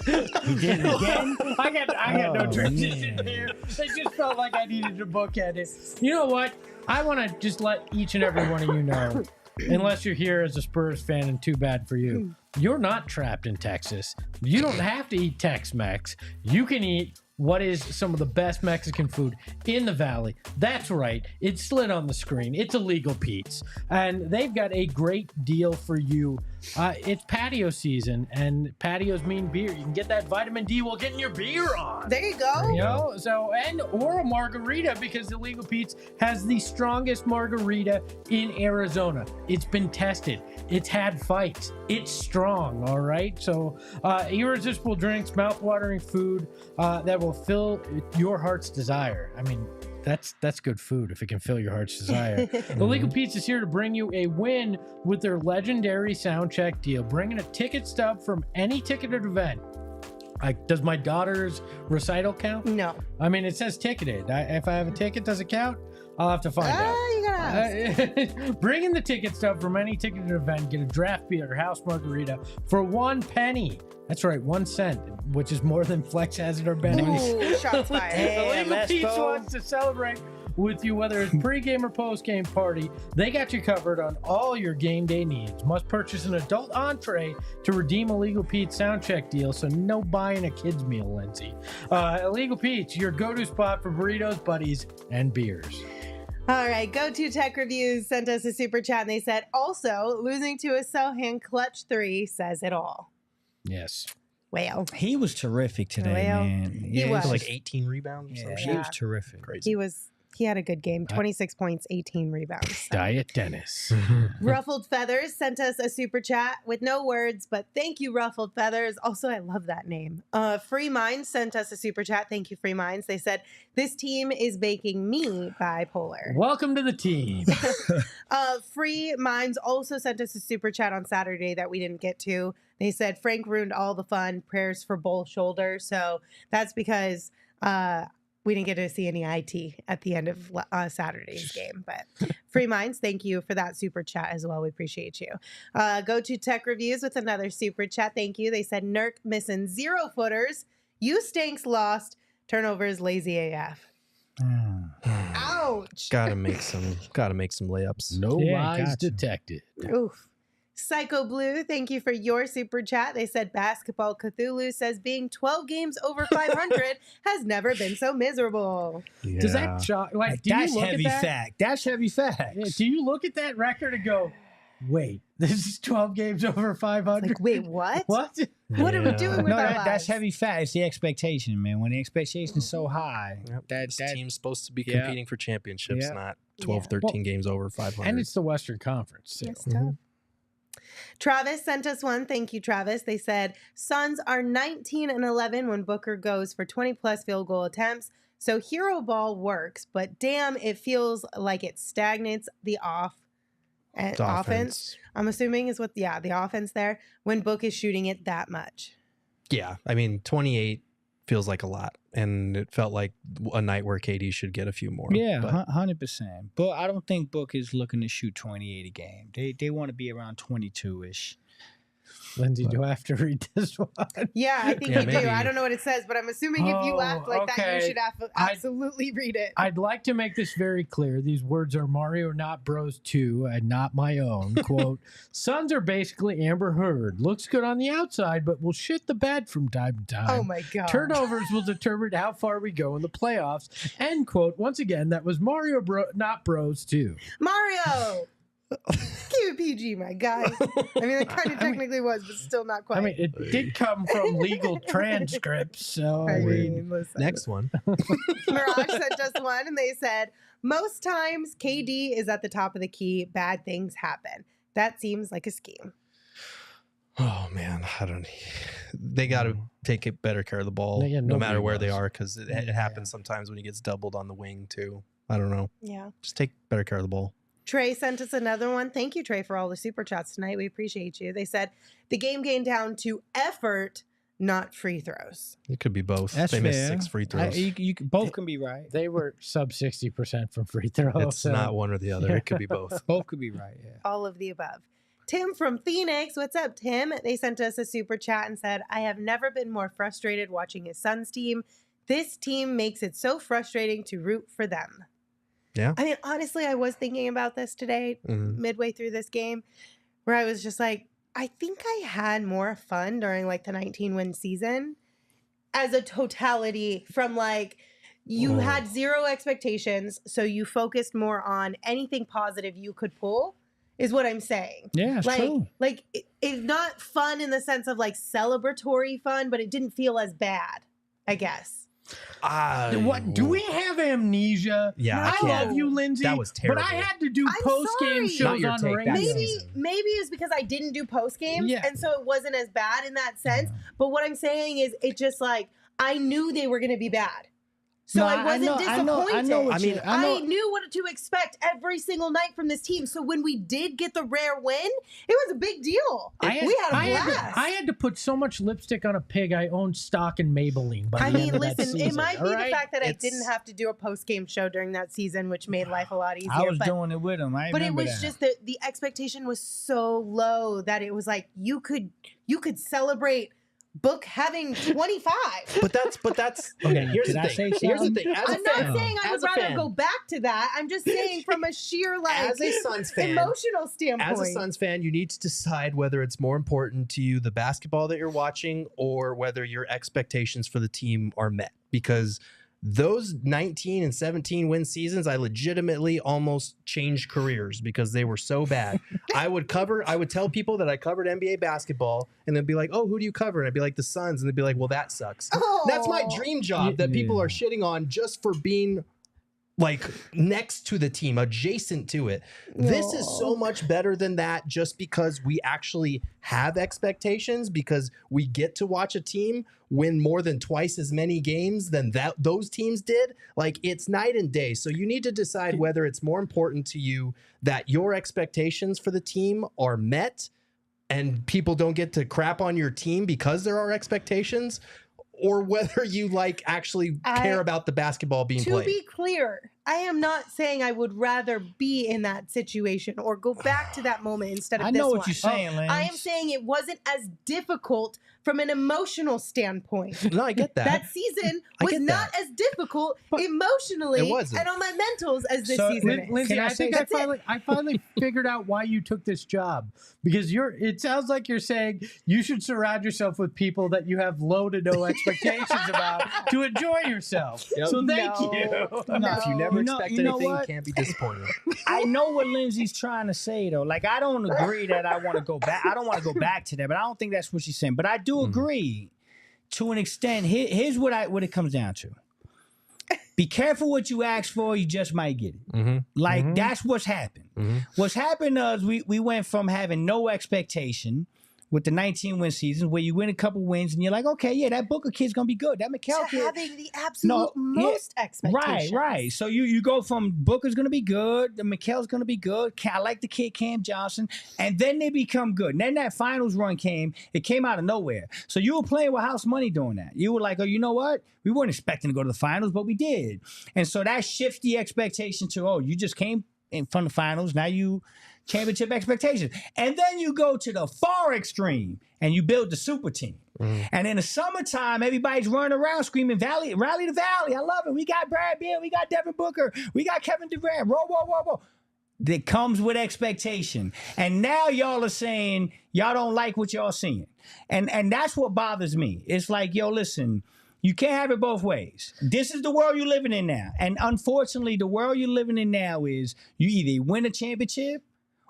You did it again? I got no Oh, transition man. here. It just felt like I needed to bookend it. You know what? I want to just let each and every one of you know, unless you're here as a Spurs fan and too bad for you, you're not trapped in Texas. You don't have to eat Tex-Mex. You can eat what is some of the best Mexican food in the Valley. That's right. It's slid on the screen. It's Illegal Pete's. And they've got a great deal for you. It's patio season, and patios mean beer. You can get that vitamin D while getting your beer on. There you go. You know, or a margarita, because Illegal Pete's has the strongest margarita in Arizona. It's been tested. It's had fights. It's strong, all right? So irresistible drinks, mouth-watering food that will fill your heart's desire. I mean, that's good food if it can fill your heart's desire. Illegal Pete's is here to bring you a win with their legendary sound check deal, bringing a ticket stub from any ticketed event. Like, does my daughter's recital count? No. I mean, it says ticketed. If I have a ticket, does it count? I'll have to find out. You gotta ask. Bring in the ticket stub from any ticketed event. Get a draft beer or house margarita for 1 penny. That's right, 1 cent, which is more than Flex has in our bennies. Ooh, shots fired. Illegal let's Pete's go. wants to celebrate with you, whether it's pregame or postgame party. They got you covered on all your game day needs. Must purchase an adult entree to redeem Illegal Pete's sound check deal, so no buying a kid's meal, Lindsay. Illegal Pete's, your go-to spot for burritos, buddies, and beers. All right, Go To Tech Reviews sent us a super chat, and they said, also, losing to a Sohan clutch 3 says it all. Yes. Well, He was terrific today, Well, man. he was. Like 18 rebounds. Yeah, or he something. was terrific. Crazy. he had a good game. 26 points, 18 rebounds. So. Diet Dennis. Ruffled Feathers sent us a super chat with no words, but thank you, Ruffled Feathers. Also, I love that name. Free Minds sent us a super chat. Thank you, Free Minds. They said, this team is making me bipolar. Welcome to the team. Free Minds also sent us a super chat on Saturday that we didn't get to. They said, Frank ruined all the fun. Prayers for both shoulders. So that's because we didn't get to see any IT at the end of Saturday's game. But Free Minds, thank you for that super chat as well. We appreciate you. Go To Tech Reviews with another super chat. Thank you. They said, Nurk missing 0 footers. You stinks lost. Turnovers lazy AF. Ouch. Gotta make some layups. No Yeah, lies gotcha. detected. Oof. Psycho Blue, thank you for your super chat. They said Basketball Cthulhu says being 12 games over 500 has never been so miserable. Does that shock? Like, do That's you look heavy at that? fact. That's heavy fact. Yeah, do you look at that record and go, wait, this is 12 games over 500? Like, wait, what? What? What are we Yeah. doing with No, our that's lives? heavy fact. It's the expectation, man. When the expectation is so high, Yep. that This team's supposed to be Yeah. competing for championships, Yeah. not 12, Yeah. 13 games over 500. And it's the Western Conference. Too. It's tough. Travis sent us one. Thank you, Travis. They said Suns are 19-11 when Booker goes for 20-plus field goal attempts. So hero ball works, but damn, it feels like it stagnates the offense. I'm assuming is what, the offense there when Book is shooting it that much. Yeah, I mean, 28 feels like a lot, and it felt like a night where KD should get a few more. Yeah, but 100%. But I don't think Book is looking to shoot 28 a game. They want to be around 22-ish. Lindsay, do I have to read this one? Yeah, I think Yeah, you do. maybe. I don't know what it says, but I'm assuming if you Oh, laughed like that, you okay. should absolutely read it. I'd like to make this very clear. These words are Mario Not Bros 2 and not my own. Quote, Suns are basically Amber Heard. Looks good on the outside, but will shit the bed from time to time. Oh my God. Turnovers will determine how far we go in the playoffs. End quote. Once again, that was Mario Not Bros 2. Mario! Keep it PG, my guy. I mean, it kind of technically was, but still not quite. I mean, it did come from legal transcripts, so I mean, listen. next one. Mirage sent us one, and they said, most times KD is at the top of the key. Bad things happen. That seems like a scheme. Oh man, I don't. They got to take better care of the ball, Yeah, no nobody matter where they was. are, because it happens sometimes when he gets doubled on the wing too. I don't know. Yeah. Just take better care of the ball. Trey sent us another one. Thank you, Trey, for all the super chats tonight. We appreciate you. They said the game came down to effort, not free throws. It could be both. That's they missed fair. 6 free throws. Both can be right. They were sub 60% from free throws. It's not one or the other. It could be both. Both could be right. Yeah. All of the above. Tim from Phoenix. What's up, Tim? They sent us a super chat and said, I have never been more frustrated watching his Suns team. This team makes it so frustrating to root for them. Yeah. I mean, honestly, I was thinking about this today, midway through this game, where I was just like, I think I had more fun during like the 19-win season as a totality from like, you had zero expectations, so you focused more on anything positive you could pull, is what I'm saying. Yeah, it's true. Like it's not fun in the sense of like celebratory fun, but it didn't feel as bad, I guess. What do we have amnesia? Yeah, I love you, Lindsay. That was terrible. But I had to do post game sorry. shows Not your on take, radio. that's- Maybe it's because I didn't do post games, Yeah. and so it wasn't as bad in that sense. But what I'm saying is, it just like I knew they were going to be bad, so No, I wasn't disappointed. I knew what to expect every single night from this team. So when we did get the rare win, it was a big deal. We had a blast. I had to put so much lipstick on a pig. I owned stock in Maybelline. By I the mean, end of that listen, it season, might be all right? the fact that I didn't have to do a post game show during that season, which made life a lot easier. I was doing it with him. I But it remember was that. just that the expectation was so low that it was like you could celebrate Book having 25. But that's okay. Here's Did the I thing. say Here's the something? thing. As a I'm fan, not saying I would as a rather fan, go back to that. I'm just saying from a sheer like as a Suns fan, emotional standpoint. as a Suns fan, you need to decide whether it's more important to you the basketball that you're watching or whether your expectations for the team are met. Because those 19 and 17 win seasons, I legitimately almost changed careers because they were so bad. I would tell people that I covered NBA basketball and they'd be like, oh, who do you cover? And I'd be like, the Suns. And they'd be like, well, that sucks. Oh. That's my dream job that people are shitting on just for being like next to the team, adjacent to it. This is so much better than that just because we actually have expectations, because we get to watch a team win more than twice as many games than those teams did. Like, it's night and day. So you need to decide whether it's more important to you that your expectations for the team are met and people don't get to crap on your team because there are expectations, or whether you like actually care about the basketball being played. To be clear, I am not saying I would rather be in that situation or go back to that moment instead of I this know one. what you're saying, Lance. I am saying it wasn't as difficult from an emotional standpoint. No, I get that. That season I was get not as difficult emotionally It wasn't. and on my mentals as this So, season is. Lindsay, Can I I think say- I finally figured out why you took this job, because it sounds like you're saying you should surround yourself with people that you have low to no expectations about to enjoy yourself. Yep. So thank No. you. No, If you never You know- expect you know anything, what? can't be disappointed. I know what Lindsay's trying to say though. Like, I don't agree that I want to go back. I don't want to go back to that, but I don't think that's what she's saying. But I do agree to an extent. Here's what it comes down to. Be careful what you ask for, you just might get it. Like, that's what's happened. What's happened is we went from having no expectation with the 19-win season, where you win a couple wins and you're like, okay, yeah, that Booker kid's gonna be good. That Mikal To kid, having the absolute most expectations. right. So you go from Booker's gonna be good, the Mikal's gonna be good. I like the kid Cam Johnson, and then they become good. And then that finals run came. It came out of nowhere. So you were playing with house money doing that. You were like, oh, you know what? We weren't expecting to go to the finals, but we did. And so that shifts the expectation to, oh, you just came in from the finals. Now you championship expectations. And then you go to the far extreme and you build the super team. And in the summertime, everybody's running around screaming, rally the Valley. I love it. We got Bradley Beal. We got Devin Booker. We got Kevin Durant. Whoa. That comes with expectation. And now y'all are saying y'all don't like what y'all seeing. And that's what bothers me. It's like, yo, listen, you can't have it both ways. This is the world you're living in now. And unfortunately, the world you're living in now is you either win a championship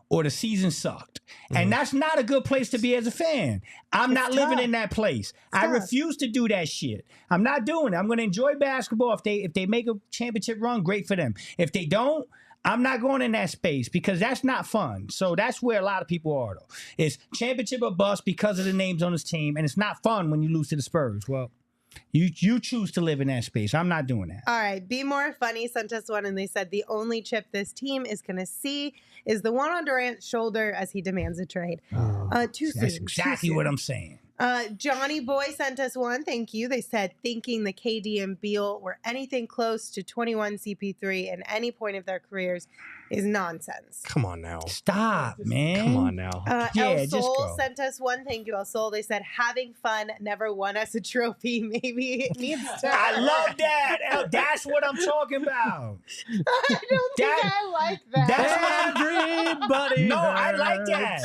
or the season sucked. And that's not a good place to be as a fan. I'm not living in that place. I refuse to do that shit. I'm not doing it. I'm going to enjoy basketball. If they make a championship run, great for them. If they don't, I'm not going in that space because that's not fun. So that's where a lot of people are, though. It's championship or bust because of the names on this team, and it's not fun when you lose to the Spurs. Well, you choose to live in that space. I'm not doing that. All right. Be More Funny sent us one, and they said the only chip this team is going to see is the one on Durant's shoulder as he demands a trade. Too soon. That's exactly too what soon. I'm saying. Johnny Boy sent us one. Thank you. They said thinking the KD and Beal were anything close to 21 CP3 at any point of their careers is nonsense. Come on now. Stop, man. Come on now. El just Sol go. sent us one. Thank you, El Sol. They said having fun never won us a trophy. Maybe it needs to. I love that. That's what I'm talking about. I don't think I like that. That's Everybody. No, I like that.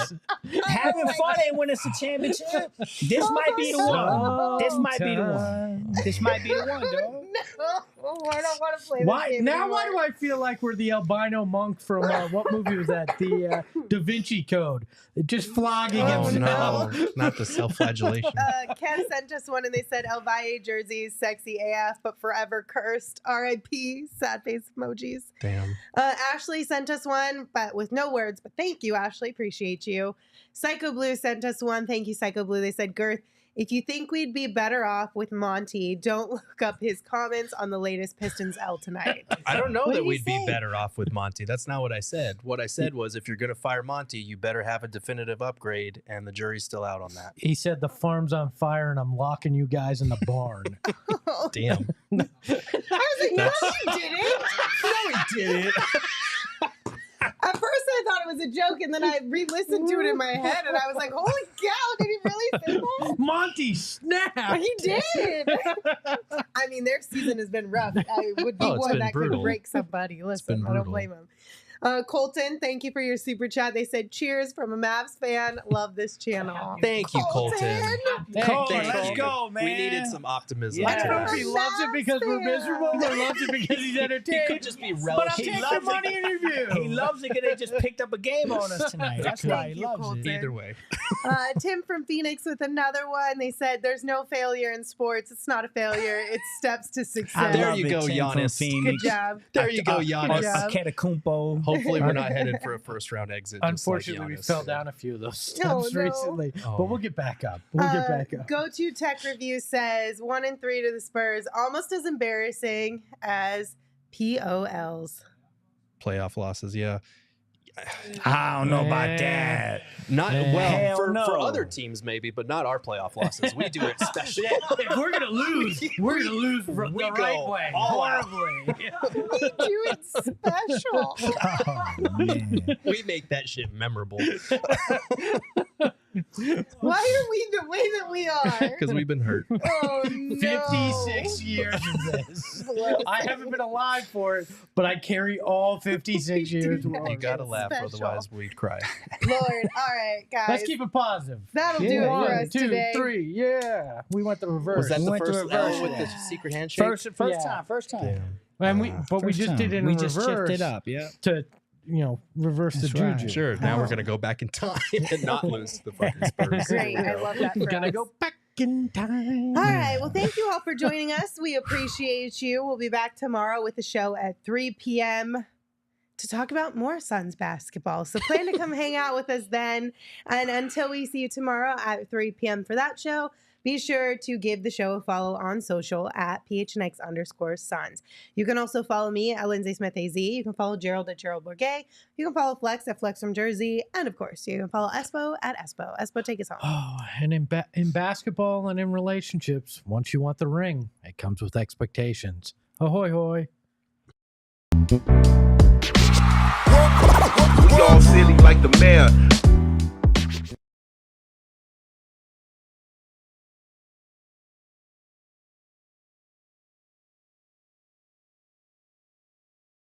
Having fun ain't when it's a championship. This might be the one. This might be the one. This might be the one, dog. No, I don't want to play this Why game now? anymore. Why do I feel like we're the albino monk from what movie was that? The Da Vinci Code, just flogging Oh himself. no, not the self-flagellation. Ken sent us one and they said El Valle jerseys, sexy AF, but forever cursed. RIP, sad face emojis. Damn. Ashley sent us one, but with no words, but thank you, Ashley. Appreciate you. Psycho Blue sent us one. Thank you, Psycho Blue. They said, Girth, if you think we'd be better off with Monty, don't look up his comments on the latest Pistons L tonight. I don't know What that did he we'd be say? better off with Monty. That's not what I said. What I said was if you're going to fire Monty, you better have a definitive upgrade, and the jury's still out on that. He said the farm's on fire and I'm locking you guys in the barn. Damn. I was like, no, he didn't. No, he didn't. At first, I thought it was a joke, and then I re-listened to it in my head, and I was like, "Holy cow! Did he really say that?" Monty, snap! He did. I mean, their season has been rough. I would be Oh, it's one been that brutal. could break somebody. Listen, been I don't brutal. blame him. Colton, thank you for your super chat. They said, "Cheers from a Mavs fan. Love this channel." Thank you, Colton. Colton, Thank let's you. go, man. We needed some optimism. I don't know if Yeah. he loves it because we're miserable or loves it because he's He entertained. could just be But I'm relishing. taking loves the it. money interview. He loves it because they just picked up a game on us tonight. That's why Thank he you, loves Colton. it. Either way. Tim from Phoenix with another one. They said, "There's no failure in sports. It's not a failure. It's steps to I success." There love you it, go, Tim from Giannis. Good Phoenix. job. There you go, Giannis. job. Antetokounmpo. Hopefully, we're not headed for a first-round exit. just like Unfortunately, we Giannis. fell down a few of those steps No, no. recently, Oh. but we'll get back up. We'll get back up. Go-to Tech Review says 1-3 to the Spurs, almost as embarrassing as POLs. Playoff losses, yeah. I don't know about Man. that. Not Yeah. well Hell for no. other teams maybe, but not our playoff losses. We do it special. If we're gonna lose, we're gonna lose the We right go way, all out. horribly. Do it special. Oh, man. We make that shit memorable Why are we the way that we are? because we've been hurt. Oh, no. 56 years of this. I haven't been alive for it, but I carry all 56 years. You with You us. gotta laugh, Special. otherwise we'd cry. Lord. All right, guys. Let's keep it positive. That'll do it for One, us two, today. 3. Yeah, we went the reverse. Was that We the went to first reverse, L with yeah. the secret handshake? First Yeah. time. And we First just time. did it in We reverse just shifted up, yeah. to reverse That's the right. juju. Sure. Now we're gonna go back in time and not lose to the fucking Spurs. Great. I love that. For Gonna us. go back in time. All right. Well, thank you all for joining us. We appreciate you. We'll be back tomorrow with a show at 3 p.m. to talk about more Suns basketball. So plan to come hang out with us then. And until we see you tomorrow at 3 p.m. for that show, be sure to give the show a follow on social at PHNX_Suns. You can also follow me at Lindsay Smith AZ. You can follow Gerald at Gerald Bourget. You can follow Flex at Flex from Jersey. And of course, you can follow Espo at Espo. Espo, take us home. Oh, and in basketball and in relationships, once you want the ring, it comes with expectations. Ahoy, hoy. We all silly like the mayor.